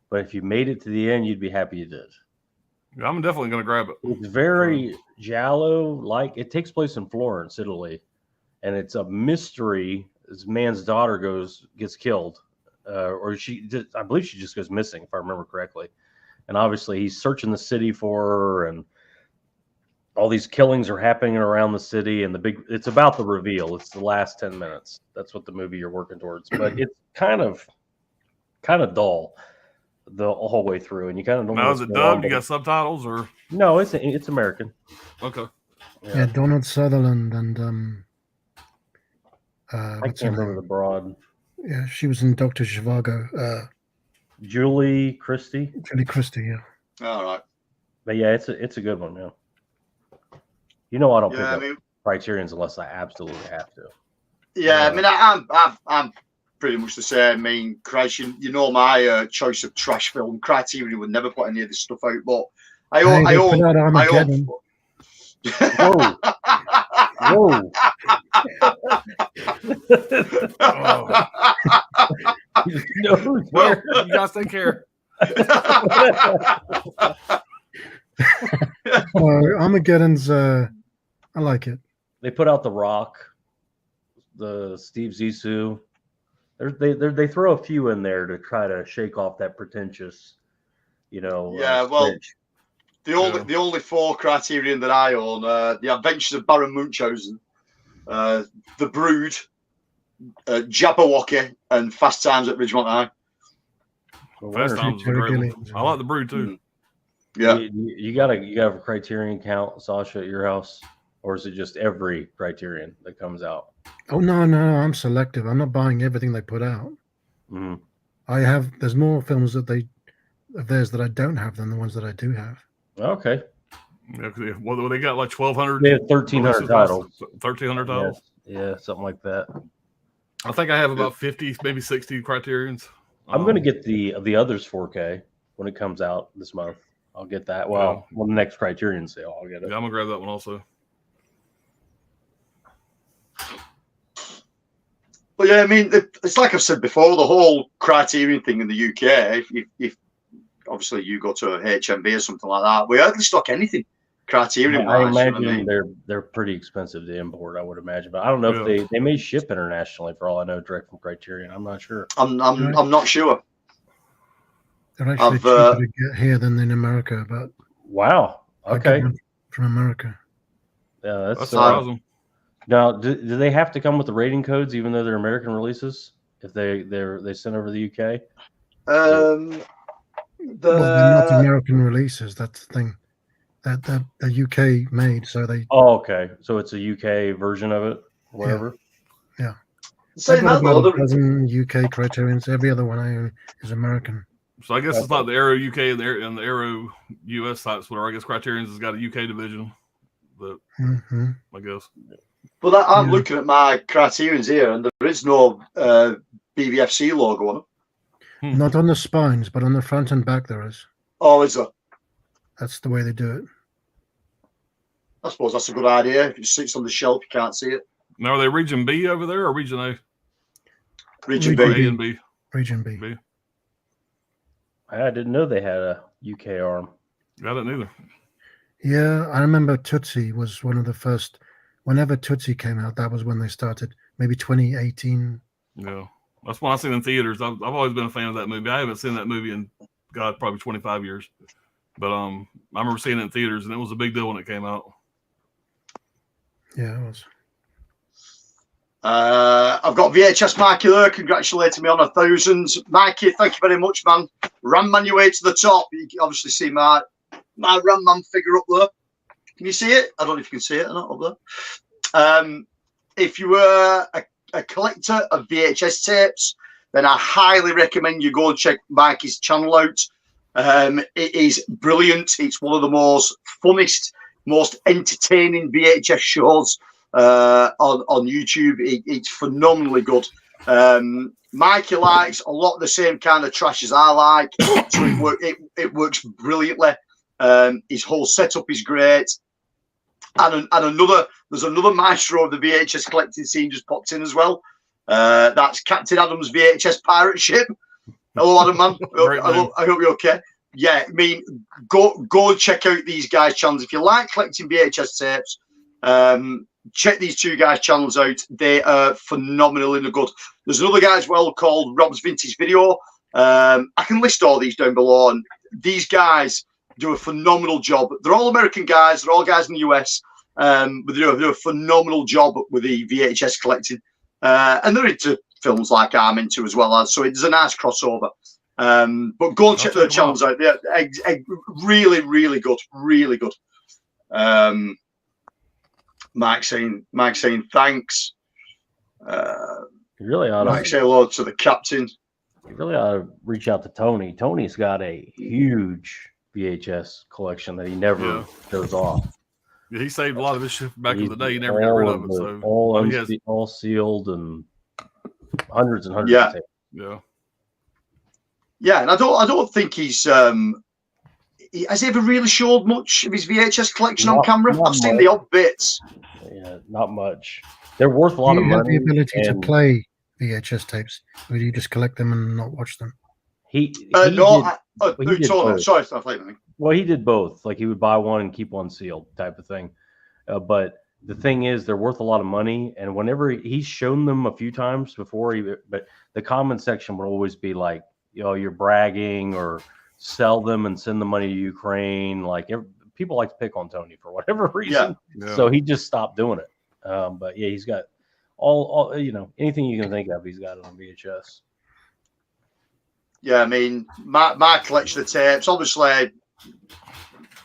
but if you made it to the end, you'd be happy you did. Yeah, I'm definitely going to grab it. It's very giallo-like. It takes place in Florence, Italy, and it's a mystery. This man's daughter gets killed, I believe she just goes missing, if I remember correctly. And obviously, he's searching the city for her, and all these killings are happening around the city. And it's about the reveal. It's the last 10 minutes. That's what the movie you're working towards. But it's kind of dull the whole way through, and you kind of don't know. Now, is it dubbed? You got subtitles or? No, it's American. Okay. Yeah, Donald Sutherland and I can't remember the broad. Yeah, she was in Dr. Zhivago. Julie Christie. Julie Christie, yeah. All right. But yeah, it's a good one, yeah. You know, I don't Yeah, pick I up mean, Criterions unless I absolutely have to. yeah, I mean, I'm pretty much the same. I mean, Christ, you know my choice of trash film. Criterion would never put any of this stuff out, but I Hey, own, they put out Armageddon. Whoa. Whoa. Oh, No, well, you guys take care. Armageddon's I like it. They put out The Rock, the Steve Zissou. They throw a few in there to try to shake off that pretentious, Yeah, well, stench. the only 4 Criterion that I own: The Adventures of Baron Munchausen, The Brood, Jabberwocky, and Fast Times at Ridgemont High. Well, Fast Warner, Times is a great one. I like the Brood too. Yeah, you got a Criterion count, Sasha, at your house, or is it just every Criterion that comes out? Oh no, I'm selective. I'm not buying everything they put out. Mm-hmm. There's more films of theirs that I don't have than the ones that I do have. Okay. Yeah, well, they got like 1,200. They have 1,300 titles. 1,300 titles. Yeah, something like that. I think I have about 50, maybe 60 Criterions. I'm going to get the others 4K when it comes out this month. I'll get that. Well, when the next Criterion sale, I'll get it. Yeah, I'm going to grab that one also. but yeah, I mean, it's like I've said before, the whole Criterion thing in the UK. If obviously you go to a HMV or something like that, we hardly stock anything Criterion. I imagine they're pretty expensive to import. I would imagine, but I don't know if they may ship internationally. For all I know, direct from Criterion. I'm not sure. I'm not sure. They're actually cheaper to get here than in America, but wow. Okay. From America. Yeah, that's surprising. Now, do they have to come with the rating codes, even though they're American releases? If they sent over the UK? Well, they're not American releases. That's the thing. That the UK made, so they. Oh, okay. So it's a UK version of it, whatever. Yeah. Saying that though, dozen UK Criterions. Every other one I own is American. So I guess it's not the Arrow UK and the Arrow US sites, whatever. I guess Criterion's has got a UK division. But I guess. But I'm looking at my Criterions here, and there is no BVFC logo on them. Not on the spines, but on the front and back there is. Oh, is there? That's the way they do it. I suppose that's a good idea. If it sits on the shelf, you can't see it. Now, are they Region B over there or Region A? Region B. A and B. Region B. I didn't know they had a UK arm. I didn't either. Yeah, I remember Tootsie was one of the first. Whenever Tootsie came out, that was when they started. Maybe 2018. Yeah, that's when I seen it in theaters. I've always been a fan of that movie. I haven't seen that movie in probably 25 years. But I remember seeing it in theaters, and it was a big deal when it came out. Yeah, it was. I've got VHS Mikey there congratulating me on 1,000. Mikey, thank you very much, man. Ram Man your way to the top. You can obviously see my Ram Man figure up there. Can you see it? I don't know if you can see it or not up there. If you were a collector of VHS tapes, then I highly recommend you go and check Mikey's channel out. It is brilliant. It's one of the most funnest, most entertaining VHS shows on YouTube. It's phenomenally good. Mikey likes a lot of the same kind of trash as I like, so it works brilliantly. His whole setup is great. And there's another maestro of the VHS collecting scene just popped in as well. That's Captain Adam's VHS pirate ship. Hello, Adam, man. I hope you're okay. Yeah, I mean, go and check out these guys' channels. If you like collecting VHS tapes, check these two guys' channels out. They are phenomenally good. There's another guy as well called Rob's Vintage Video. I can list all these down below. And these guys do a phenomenal job. They're all American guys. They're all guys in the US. But they do a phenomenal job with the VHS collecting. And they're into films like I'm into as well. So it's a nice crossover. But go and check their channels out. They're really, really good. Really good. Mike saying thanks. You really ought to. Mike say hello to the captain. You really ought to reach out to Tony. Tony's got a huge VHS collection that he never shows off. Yeah, he saved a lot of his shit back in the day. He never All got rid of of it. the- So all sealed and hundreds and hundreds. Yeah. Of tapes. yeah. Yeah, and I don't think he's has he ever really showed much of his VHS collection on camera? Not I've seen much. the odd bits. Yeah, not much. They're worth a lot Do of you have money. the ability to and play VHS tapes, or do you just collect them and not watch them? He No, did- he did Tony, both. sorry, stop me. Well, he did both. Like he would buy one and keep one sealed, type of thing. But the thing is, they're worth a lot of money. And whenever he's shown them a few times before, but the comment section would always be like, you're bragging, or sell them and send the money to Ukraine. Like people like to pick on Tony for whatever reason. Yeah. So he just stopped doing it. But yeah, he's got all anything you can think of, he's got it on VHS. Yeah, I mean, my collection of tapes, obviously,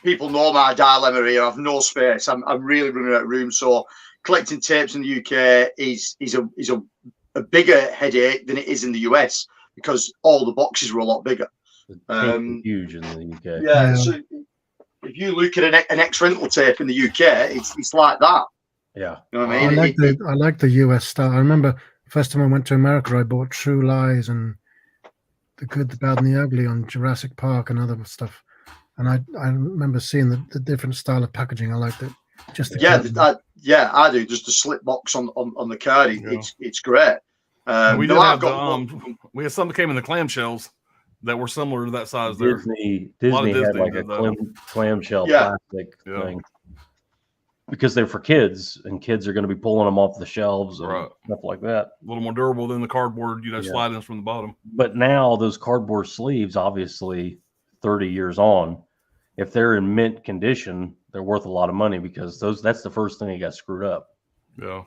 people know my dilemma here. I have no space. I'm really running out of room. So collecting tapes in the UK is a bigger headache than it is in the US, because all the boxes were a lot bigger. The tapes are huge in the UK. Yeah, so if you look at an X rental tape in the UK, it's like that. Yeah. You know what I mean? I like the US style. I remember first time I went to America, I bought True Lies and The Good, the Bad, and the Ugly on Jurassic Park and other stuff. And I remember seeing the different style of packaging. I liked it. Just I do. Just the slip box on the card. It's great. We did have we had some that came in the clamshells that were similar to that size there. Disney Disney had like a clamshell plastic thing, because they're for kids, and kids are going to be pulling them off the shelves and stuff like that. A little more durable than the cardboard, sliding from the bottom. But now those cardboard sleeves, obviously 30 years on, if they're in mint condition, they're worth a lot of money, because that's the first thing that got screwed up. Yeah.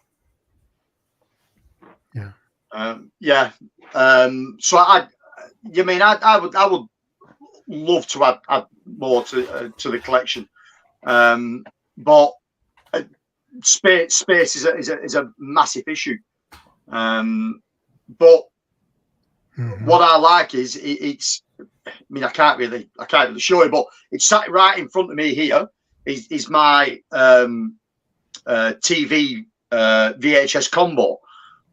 So I would love to add more to the collection, but space is a massive issue. But what I like is it's. I mean, I can't really show you, but it's sat right in front of me here. Is my TV VHS combo,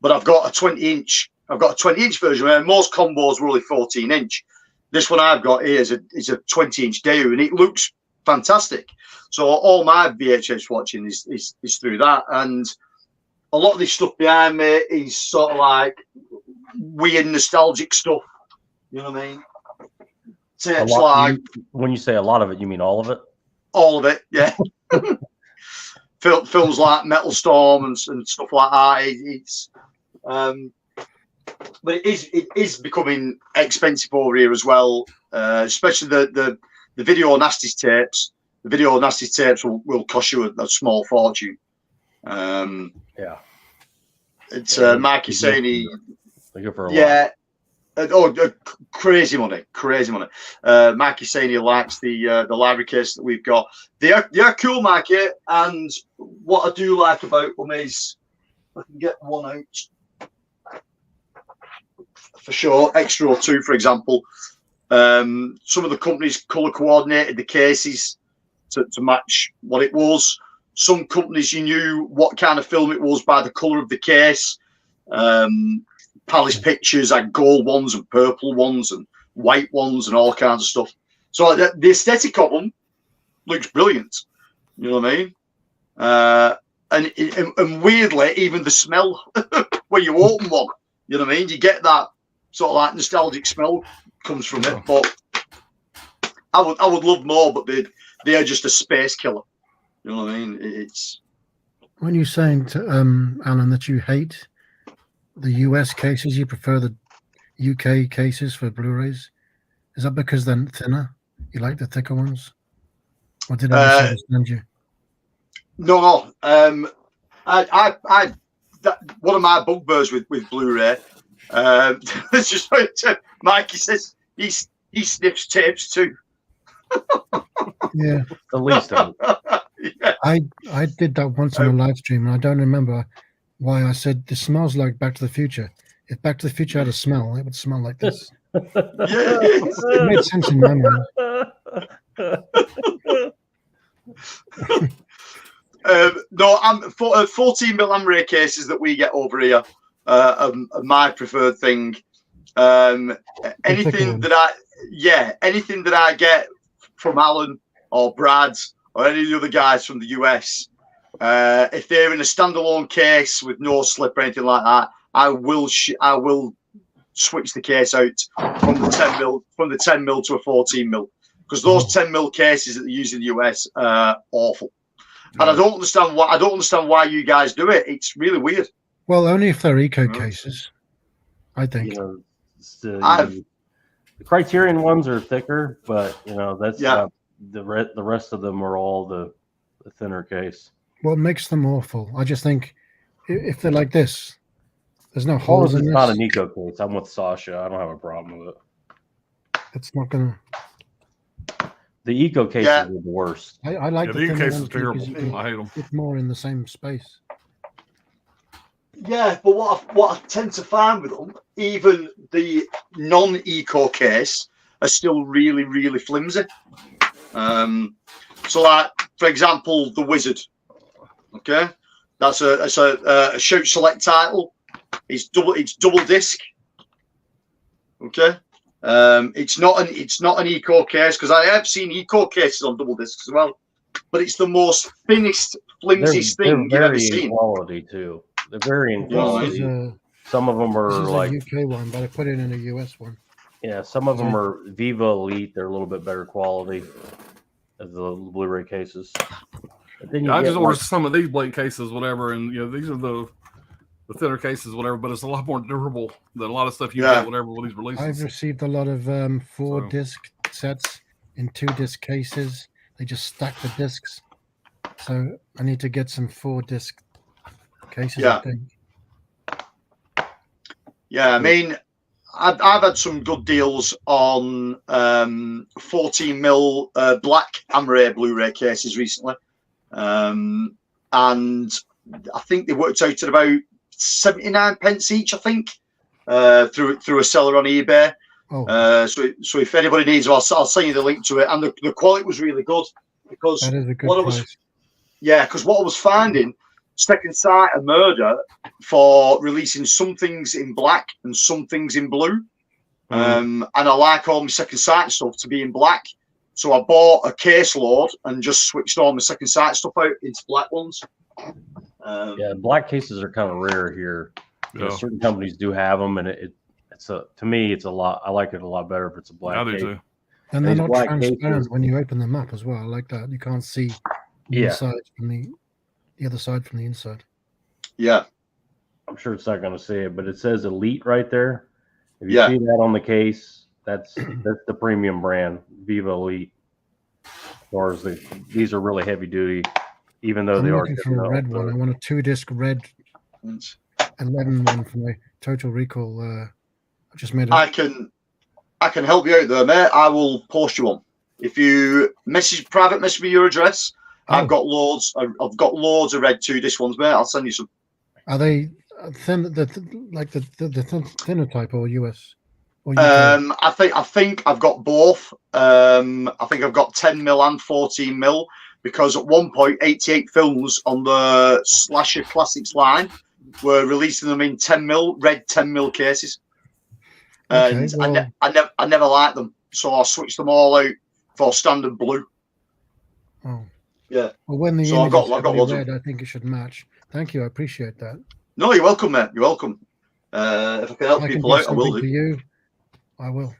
but I've got a 20-inch. I've got a 20-inch version, where most combos were only 14-inch. This one I've got here is a 20-inch Daewoo, and it looks fantastic. So all my VHS watching is through that, and a lot of this stuff behind me is sort of like weird nostalgic stuff. You know what I mean? Tapes like, when you say a lot of it, you mean all of it? All of it, yeah. Films like Metal Storm and stuff like that. It's but it is becoming expensive over here as well, especially the Video Nasties tapes. The Video Nasties tapes will cost you a small fortune. It's Mike Husseini. They go for a lot. Crazy money. Mike Husseini likes the library case that we've got. They are cool, Mike, and what I do like about them is I can get one out for sure. Extra or two, for example. Some of the companies color coordinated the cases to match what it was. Some companies, you knew what kind of film it was by the color of the case. Palace Pictures had gold ones and purple ones and white ones and all kinds of stuff. So the aesthetic of them looks brilliant. You know what I mean? And weirdly, even the smell when you open one, you know what I mean? You get that sort of like nostalgic smell comes from it. But I would love more, but they are just a space killer. You know what I mean? It's when you're saying to Alan that you hate the US cases, you prefer the UK cases for Blu-rays. Is that because they're thinner? You like the thicker ones? Or did I misunderstand you? No. I one of my bugbears with Blu-ray. It's just Mikey says he sniffs tapes too. Yeah, the least of it. Yeah. I did that once on a live stream, and I don't remember why I said this smells like Back to the Future. If Back to the Future had a smell, it would smell like this. It made sense in my mind. No, 14 mil Amaray cases that we get over here are my preferred thing. Anything that I get from Alan or Brad or any of the other guys from the US, if they're in a standalone case with no slip or anything like that, I will switch the case out from the 10 mil to a 14 mil, because those 10 mil cases that they use in the US are awful. And I don't understand why you guys do it. It's really weird. Well, only if they're eco cases, I think. You know, the Criterion ones are thicker, but you know that's the rest of them are all the thinner case. What makes them awful? I just think if they're like this, there's no As long holes as in it's this. not an eco case, I'm with Sasha. I don't have a problem with it. It's not gonna. The eco cases are the worst. I like the thinner case is ones because terrible. you can I hate them. fit more in the same space. Yeah, but what I tend to find with them, even the non-eco case, are still really, really flimsy. So, like for example, the Wizard. Okay, that's a Shout Select title. It's double disc. Okay, it's not an eco case, because I have seen eco cases on double discs as well, but it's the most thinnest, flimsiest thing you've ever seen. Quality too. They're very in quality. Some of them are This is like a UK one, but I put it in a US one. Yeah, some of them are Viva Elite. They're a little bit better quality as the Blu-ray cases. I just ordered some of these blade cases, whatever, and you know these are the thinner cases, whatever. But it's a lot more durable than a lot of stuff you get, whatever, with these releases. I've received a lot of 4-disc sets in 2-disc cases. They just stack the discs, so I need to get some 4-disc cases. I think. Yeah, I mean, I've had some good deals on 14 mil black Amaray Blu-ray cases recently, and I think they worked out at about 79 pence each. I think through a seller on eBay. Oh. So if anybody needs, I'll send you the link to it. And the quality was really good, because that is a good price. Because what I was finding, Second Sight are murder for releasing some things in black and some things in blue. And I like all my Second Sight stuff to be in black. So I bought a case load and just switched all my Second Sight stuff out into black ones. Black cases are kind of rare here. You know, certain companies do have them, and to me, it's a lot. I like it a lot better if it's a black case. Too. And they're not transparent when you open them up as well. I like that. You can't see the inside from the other side from the inside. Yeah. I'm sure it's not going to say it, but it says Elite right there. If you see that on the case, that's the premium brand, Viva Elite. Or these are really heavy duty, even though they are. I'm looking for a red one. I want a 2-disc red 11 one from the Total Recall. I just made it. I can help you out there, mate. I will post you one. If you private message me your address, I've got loads. I've got loads of red 2-disc ones, mate. I'll send you some. Are they thin, like the thinner type, or US? Or I think I've got both. I think I've got 10 mil and 14 mil, because at one point 88 Films on the Slasher Classics line were releasing them in 10 mil red 10 mil cases, and I never liked them, so I switched them all out for standard blue. Oh. Yeah. Well, when the I've got red, I think it should match. Thank you. I appreciate that. No, you're welcome, mate. You're welcome. If I can help people out, I will do. For you, I will.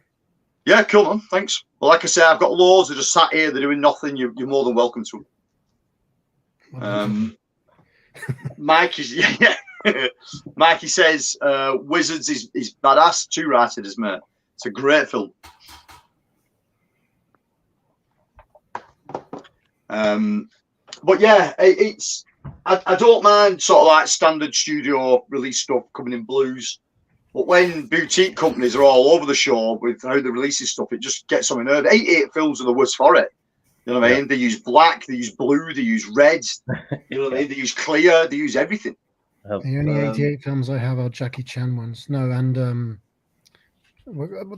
Yeah, cool, man. Thanks. Well, like I say, I've got loads. They're just sat here. They're doing nothing. You're more than welcome to them. Mikey, Mikey says Wizards is badass. Too right, it is, mate. It's a great film. But yeah, it's I don't mind sort of like standard studio release stuff coming in blues, but when boutique companies are all over the show with how they release stuff, it just gets on my nerves. 88 Films are the worst for it. You know what I mean? They use black, they use blue, they use red. You know what I mean? They use clear, they use everything. The only 88 films I have are Jackie Chan ones. No, and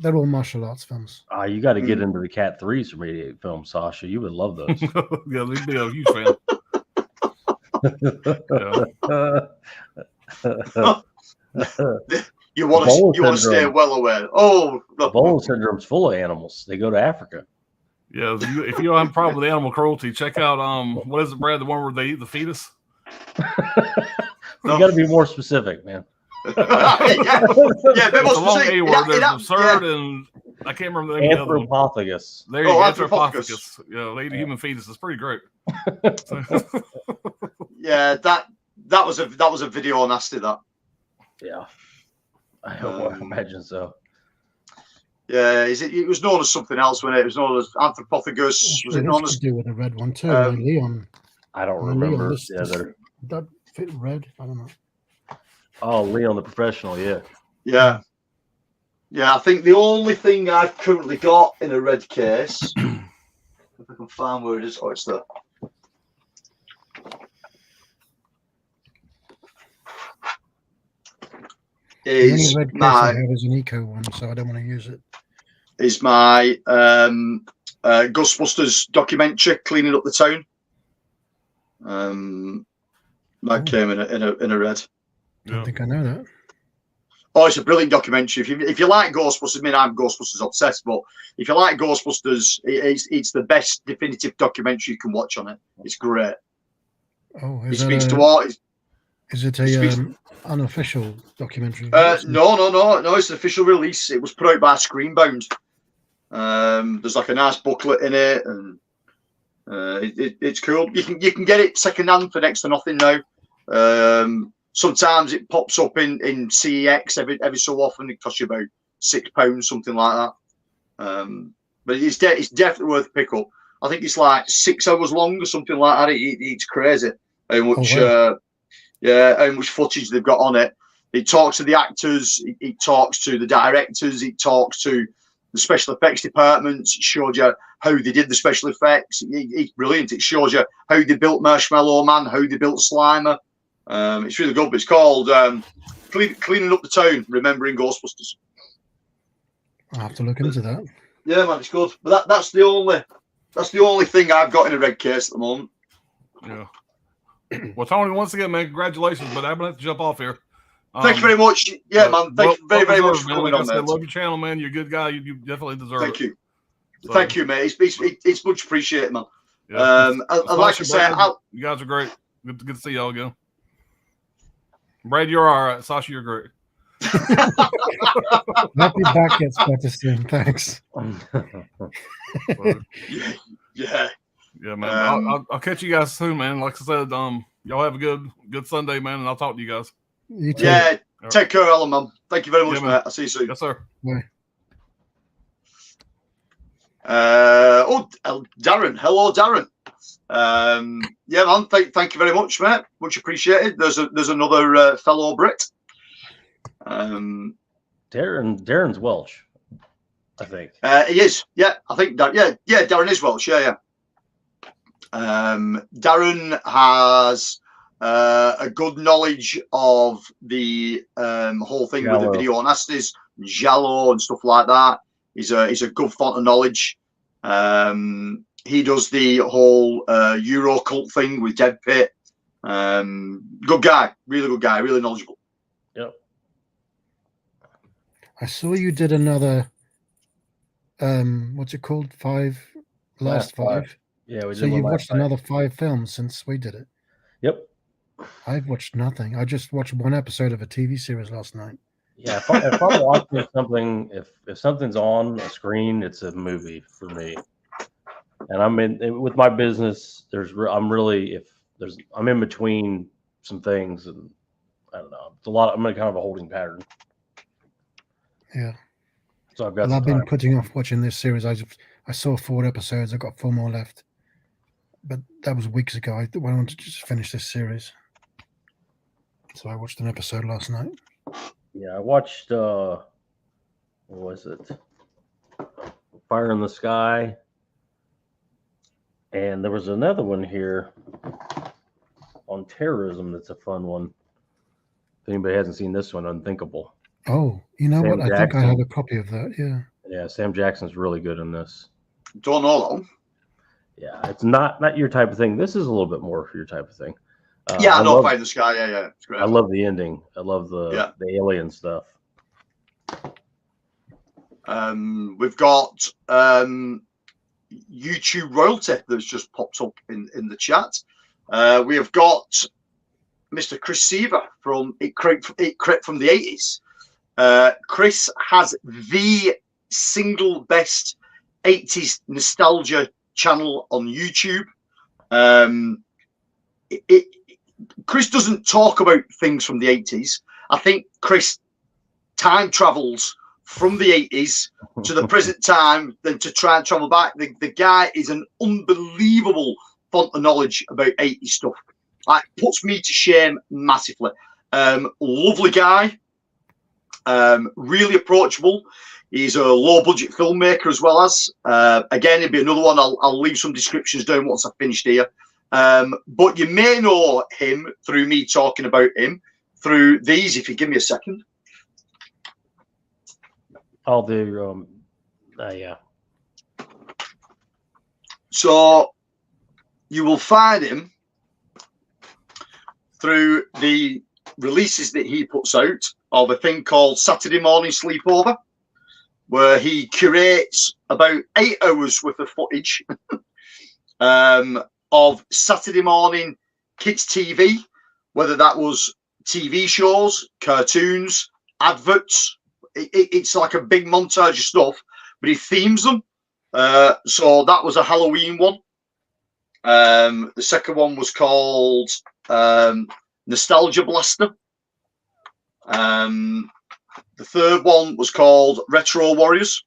they're all martial arts films. You got to get into the Cat 3s from 88 Films, Sasha. You would love those. Yeah, they'd be a huge fan. You want to stay well away. Oh, Ebola syndrome's full of animals. They go to Africa. Yeah, if you don't have a problem with animal cruelty, check out what is it, Brad? The one where they eat the fetus. You got to be more specific, man. yeah, it's a long A word. There's absurd and I can't remember the Anthropophagus. There you go. Anthropophagus. Yeah, they eat a human fetus. It's pretty great. Yeah, that was a video nasty. That. Yeah, I imagine so. Yeah, it was known as something else when it was known as Anthropophagus. Was it known as to do with the red one too? Leon. I don't remember. That fit red. I don't know. Oh, Leon the Professional. Yeah. Yeah. Yeah, I think the only thing I've currently got in a red case, if I can find where it is. Oh, it's there. Is red my case I have is an eco one, so I don't want to use it. Is my Ghostbusters documentary, Cleaning Up the Town. That came in a red. I don't think I know that. Oh, it's a brilliant documentary. If you like Ghostbusters, I mean, I'm Ghostbusters obsessed, but if you like Ghostbusters, it's the best definitive documentary you can watch on it. It's great. Oh, it speaks to all. Is it a unofficial documentary? No. It's an official release. It was put out by Screenbound. There's like a nice booklet in it, and it's cool. You can get it secondhand for next to nothing now. Sometimes it pops up in CEX every so often. It costs you about £6, something like that. But it's definitely worth a pick up. I think it's like 6 hours long or something like that. It's crazy how much how much footage they've got on it. It talks to the actors. It talks to the directors. It talks to the special effects departments. It shows you how they did the special effects. It's brilliant. It shows you how they built Marshmallow Man, how they built Slimer. It's really good. But it's called Cleaning Up the Town, Remembering Ghostbusters. I'll have to look into that. Yeah, man, it's good. But that's the only thing I've got in a red case at the moment. Yeah. Well, Tony, once again, man, congratulations. But I'm gonna have to jump off here. Thank you very much. Yeah, man. Thank you very much for coming on, man. I love your channel, man. You're a good guy. You definitely deserve it. Thank you. So, thank you, mate. It's much appreciated, man. Yeah. I'd like to say, you guys are great. Good to see y'all again. Brad, you're all right. Sasha, you're great. Happy back gets better soon. Thanks. Yeah, man. I'll catch you guys soon, man. Like I said, y'all have a good Sunday, man, and I'll talk to you guys. You too. Yeah, take care, Alan, man. Thank you very much, mate. I'll see you soon. Yes, sir. Bye. Darren. Hello, Darren. Yeah, man. Thank you very much, mate. Much appreciated. There's another fellow Brit. Darren's Welsh, I think. He is. Yeah, I think that. Yeah. Darren is Welsh. Yeah. Darren has a good knowledge of the whole thing with the video nasties, Giallo and stuff like that. He's a good font of knowledge. He does the whole Euro cult thing with Dead Pit. Good guy, really good guy, really knowledgeable. Yep. I saw you did another. What's it called? Last five. Yeah, we did. So you've watched another 5 films since we did it. Yep. I've watched nothing. I just watched one episode of a TV series last night. Yeah, if I'm watching something, if something's on a screen, it's a movie for me. And I'm in with my business. I'm in between some things, and I don't know. It's a lot. I'm in kind of a holding pattern. Yeah. So I've got. Well, I've been putting off watching this series. I saw 4 episodes. I've got 4 more left, but that was weeks ago. I wanted to just finish this series, so I watched an episode last night. Yeah, I watched. What was it? Fire in the Sky. And there was another one here on terrorism that's a fun one. If anybody hasn't seen this one, Unthinkable. Oh, you know what? I think I have a copy of that. Yeah. Yeah, Sam Jackson's really good in this. Don't know. Yeah, it's not your type of thing. This is a little bit more for your type of thing. Yeah, I know Fire in the Sky. Yeah. It's great. I love the ending. I love the alien stuff. We've got YouTube royalty that's just popped up in the chat. We have got Mr. Chris Seaver from It Crept from the 80s. Chris has the single best 80s nostalgia channel on YouTube. Chris doesn't talk about things from the 80s. I think Chris time travels from the 80s to the present time, then to try and travel back. The guy is an unbelievable font of knowledge about 80s stuff. It puts me to shame massively. Lovely guy, really approachable. He's a low-budget filmmaker as well as. Again, it'll be another one. I'll leave some descriptions down once I've finished here. But you may know him through me talking about him through these, if you give me a second. I'll do, yeah. So you will find him through the releases that he puts out of a thing called Saturday Morning Sleepover, where he curates about 8 hours worth of footage of Saturday morning kids TV, whether that was TV shows, cartoons, adverts. It's like a big montage of stuff, but he themes them. So that was a Halloween one. The second one was called Nostalgia Blaster. The third one was called Retro Warriors.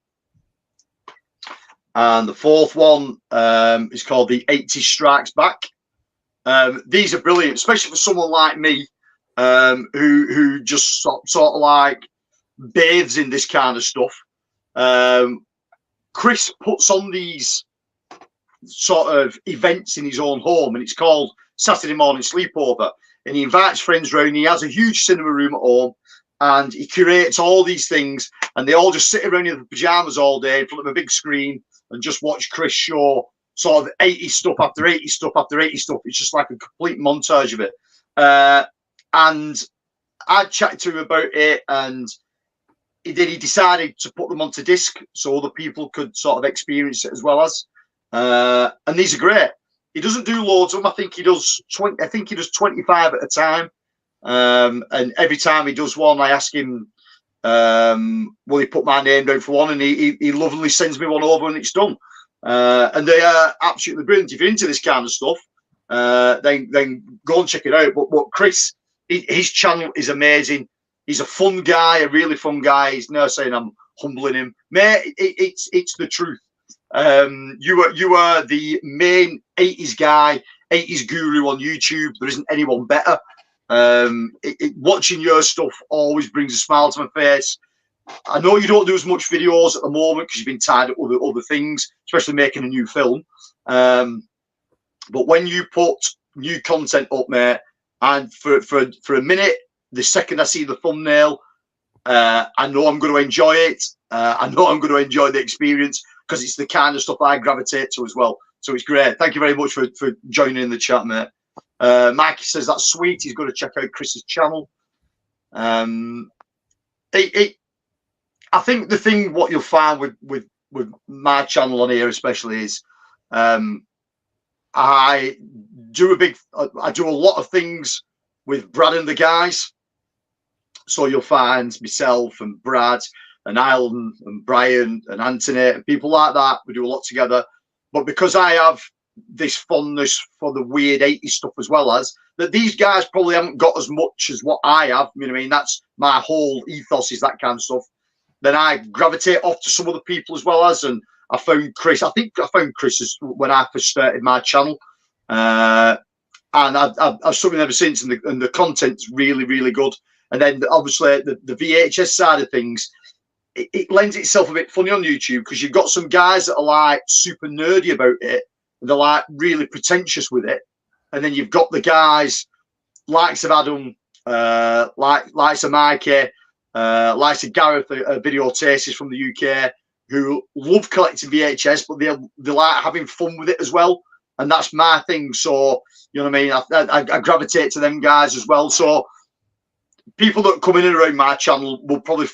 And the fourth one is called The 80s Strikes Back. These are brilliant, especially for someone like me, who just sort of like bathes in this kind of stuff. Chris puts on these sort of events in his own home, and it's called Saturday Morning Sleepover. And he invites friends round. He has a huge cinema room at home, and he curates all these things, and they all just sit around in their pajamas all day in front of a big screen and just watch Chris show sort of 80s stuff after 80s stuff after 80s stuff. It's just like a complete montage of it. And I chatted to him about it, and he decided to put them onto disc so other people could sort of experience it as well as. And these are great. He doesn't do loads of them. I think he does 20. I think he does 25 at a time. And every time he does one, I ask him, will he put my name down for one? And he lovingly sends me one over, and it's done. And they are absolutely brilliant. If you're into this kind of stuff, then go and check it out. But Chris, his channel is amazing. He's a fun guy, a really fun guy. He's not saying I'm humbling him, mate. It's the truth. You are the main 80s guy, 80s guru on YouTube. There isn't anyone better. Watching your stuff always brings a smile to my face. I know you don't do as much videos at the moment because you've been tied up with other things, especially making a new film. But when you put new content up, mate, and for a minute, the second I see the thumbnail, I know I'm going to enjoy it. I know I'm going to enjoy the experience because it's the kind of stuff I gravitate to as well. So it's great. Thank you very much for joining in the chat, mate. Mike says that's sweet. He's going to check out Chris's channel. I think the thing what you'll find with my channel on here especially is I do a lot of things with Brad and the guys. So you'll find myself and Brad and Alan and Brian and Anthony and people like that. We do a lot together. But because I have this fondness for the weird 80s stuff as well as that, these guys probably haven't got as much as what I have. You know what I mean? That's my whole ethos, is that kind of stuff. Then I gravitate off to some other people as well as, and I found Chris. I think I found Chris when I first started my channel. And I've something ever since, and the content's really, really good. And then obviously the VHS side of things, it lends itself a bit funny on YouTube because you've got some guys that are like super nerdy about it, and they're like really pretentious with it. And then you've got the guys likes of Adam, likes of Mikey, likes of Gareth, Video Tastes from the UK, who love collecting VHS, but they like having fun with it as well. and that's my thing. So you know what I mean. I gravitate to them guys as well. So people that come in and around my channel will probably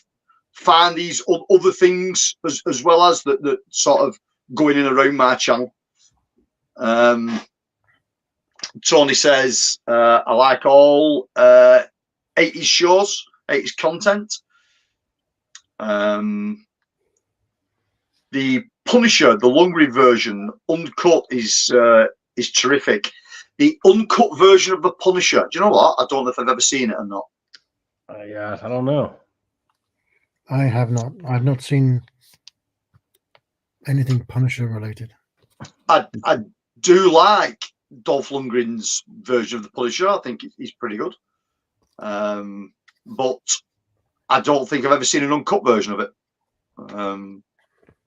find these other things as well as that sort of going in around my channel. Tony says, I like all 80s shows, 80s content. The Punisher, the long version, uncut, is terrific. The uncut version of the Punisher, do you know what? I don't know if I've ever seen it or not. Yeah, I don't know. I have not. I've not seen anything Punisher related. I do like Dolph Lundgren's version of the Punisher. I think he's pretty good. But I don't think I've ever seen an uncut version of it.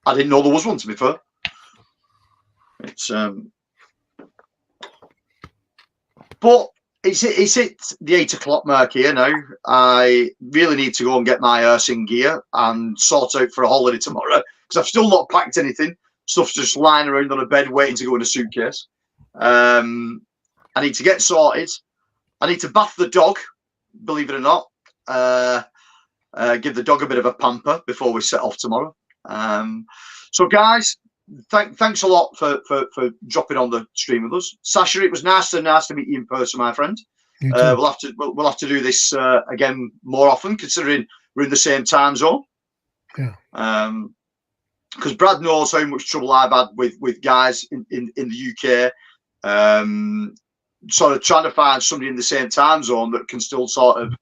I didn't know there was one, to be fair. It's but it's hit the 8 o'clock mark here now. I really need to go and get my arse in gear and sort out for a holiday tomorrow, because I've still not packed anything. Stuff's just lying around on a bed waiting to go in a suitcase. I need to get sorted. I need to bath the dog, believe it or not. Give the dog a bit of a pamper before we set off tomorrow. So guys, thanks a lot for dropping on the stream with us. Sasha, it was nice to meet you in person, my friend. We'll have to do this again more often, considering we're in the same time zone. Yeah. Because Brad knows how much trouble I've had with guys in the UK, sort of trying to find somebody in the same time zone that can still sort of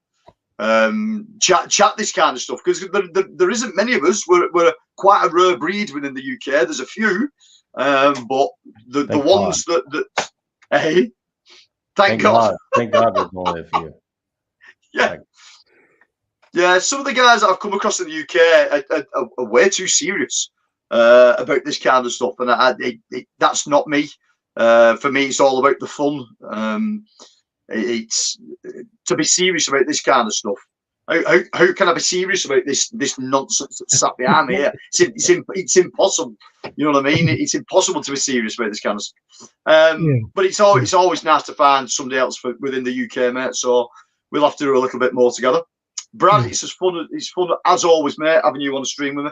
chat this kind of stuff, because there isn't many of us. We're quite a rare breed within the UK. There's a few, but the ones that hey, thank God. Thank God there's only a few. Yeah. Yeah, some of the guys that I've come across in the UK are way too serious about this kind of stuff, and that's not me. For me, it's all about the fun. It's to be serious about this kind of stuff. How can I be serious about this nonsense that's sat behind me here? It's impossible. You know what I mean? It's impossible to be serious about this kind of stuff. But it's always nice to find somebody else within the UK, mate. So we'll have to do a little bit more together. Brad, it's fun as always, mate, having you on the stream with me.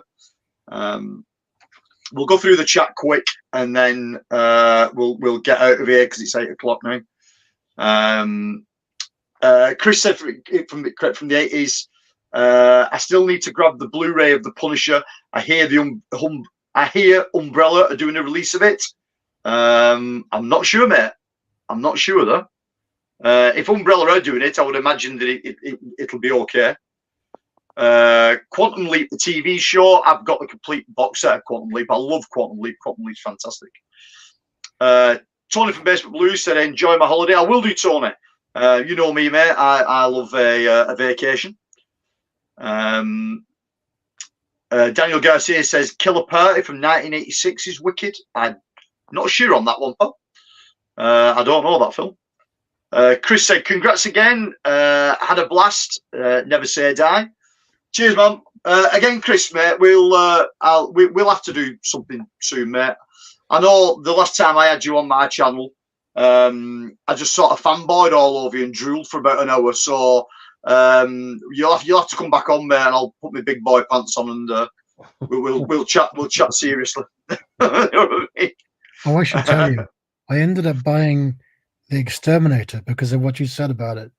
We'll go through the chat quick, and then we'll get out of here because it's 8 o'clock now. Chris said from the 80s, I still need to grab the Blu-ray of the Punisher. I hear Umbrella are doing a release of it. I'm not sure, mate. I'm not sure though. If Umbrella are doing it, I would imagine that it'll be okay. Quantum Leap, the TV show, I've got the complete box set of Quantum Leap. I love Quantum Leap. Quantum Leap's fantastic. Tony from Basement Blues said, enjoy my holiday. I will do, Tony. You know me, mate. I love a vacation. Daniel Garcia says, Killer Party from 1986 is wicked. I'm not sure on that one, pal. I don't know that film. Chris said, congrats again. Had a blast. Never say die. Cheers, man. Again, Chris, mate. We'll have to do something soon, mate. I know the last time I had you on my channel, I just sort of fanboyed all over you and drooled for about an hour. So you'll have to come back on, mate, and I'll put my big boy pants on, and we'll chat seriously. You know what I mean? Oh, I should tell you, I ended up buying The Exterminator because of what you said about it.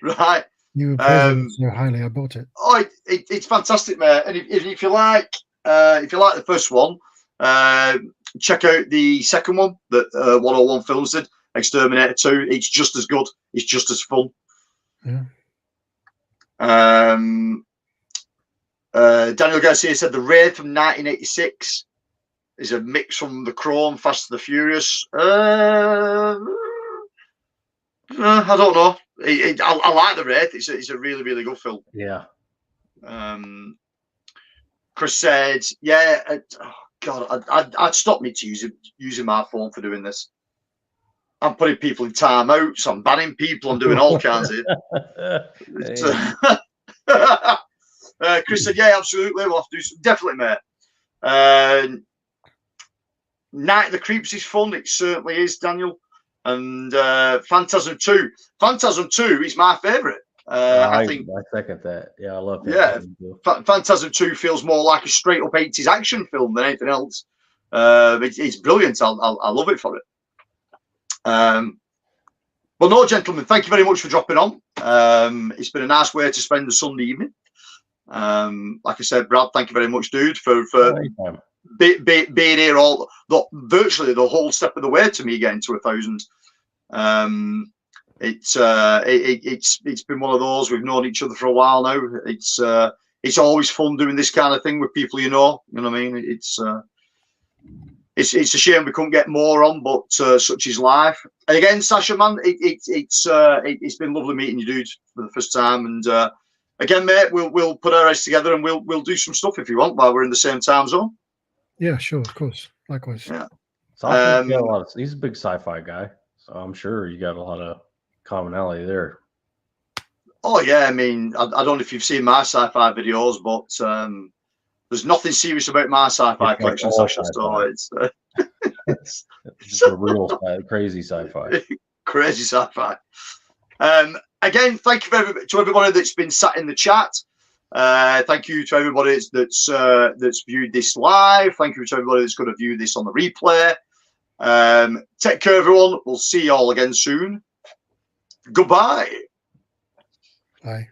Right. You were praising it so highly, I bought it. Oh, it's fantastic, mate. And if you like the first one, check out the second one that 101 Films did, Exterminator 2. It's just as good. It's just as fun. Yeah. Daniel Garcia said the Raid from 1986 is a mix from The Crow and Fast and the Furious. I don't know. I like the Raid. It's a really, really good film. Yeah. Chris said, yeah. God, I'd stop me to using my phone for doing this. I'm putting people in timeouts. I'm banning people. I'm doing all kinds of it. Chris said, yeah, absolutely. We'll have to do some. Definitely, mate. Night of the Creeps is fun. It certainly is, Daniel. And Phantasm 2. Phantasm 2 is my favourite. I think I second that. Yeah, I love Phantasm 2. Phantasm 2 feels more like a straight up 80s action film than anything else. It's brilliant. I love it for it. Well, no, gentlemen, thank you very much for dropping on. It's been a nice way to spend the Sunday evening. Like I said, Brad, thank you very much, dude, for being here virtually the whole step of the way to me getting to 1,000. It's been one of those. We've known each other for a while now. It's always fun doing this kind of thing with people you know. You know what I mean? It's a shame we couldn't get more on, but such is life. And again, Sasha, man, it's been lovely meeting you, dude, for the first time. And again, mate, we'll put our heads together and we'll do some stuff if you want while we're in the same time zone. Yeah, sure, of course. Likewise. Yeah. He's a big sci-fi guy, so I'm sure you got a lot of commonality there. Oh yeah, I mean, I don't know if you've seen my sci-fi videos, but there's nothing serious about my sci-fi collection, Sasha. So it's a real crazy sci-fi. Crazy sci-fi. Again, thank you to everybody that's been sat in the chat. Thank you to everybody that's viewed this live. Thank you to everybody that's going to view this on the replay. Take care, everyone. We'll see you all again soon. Goodbye. Bye.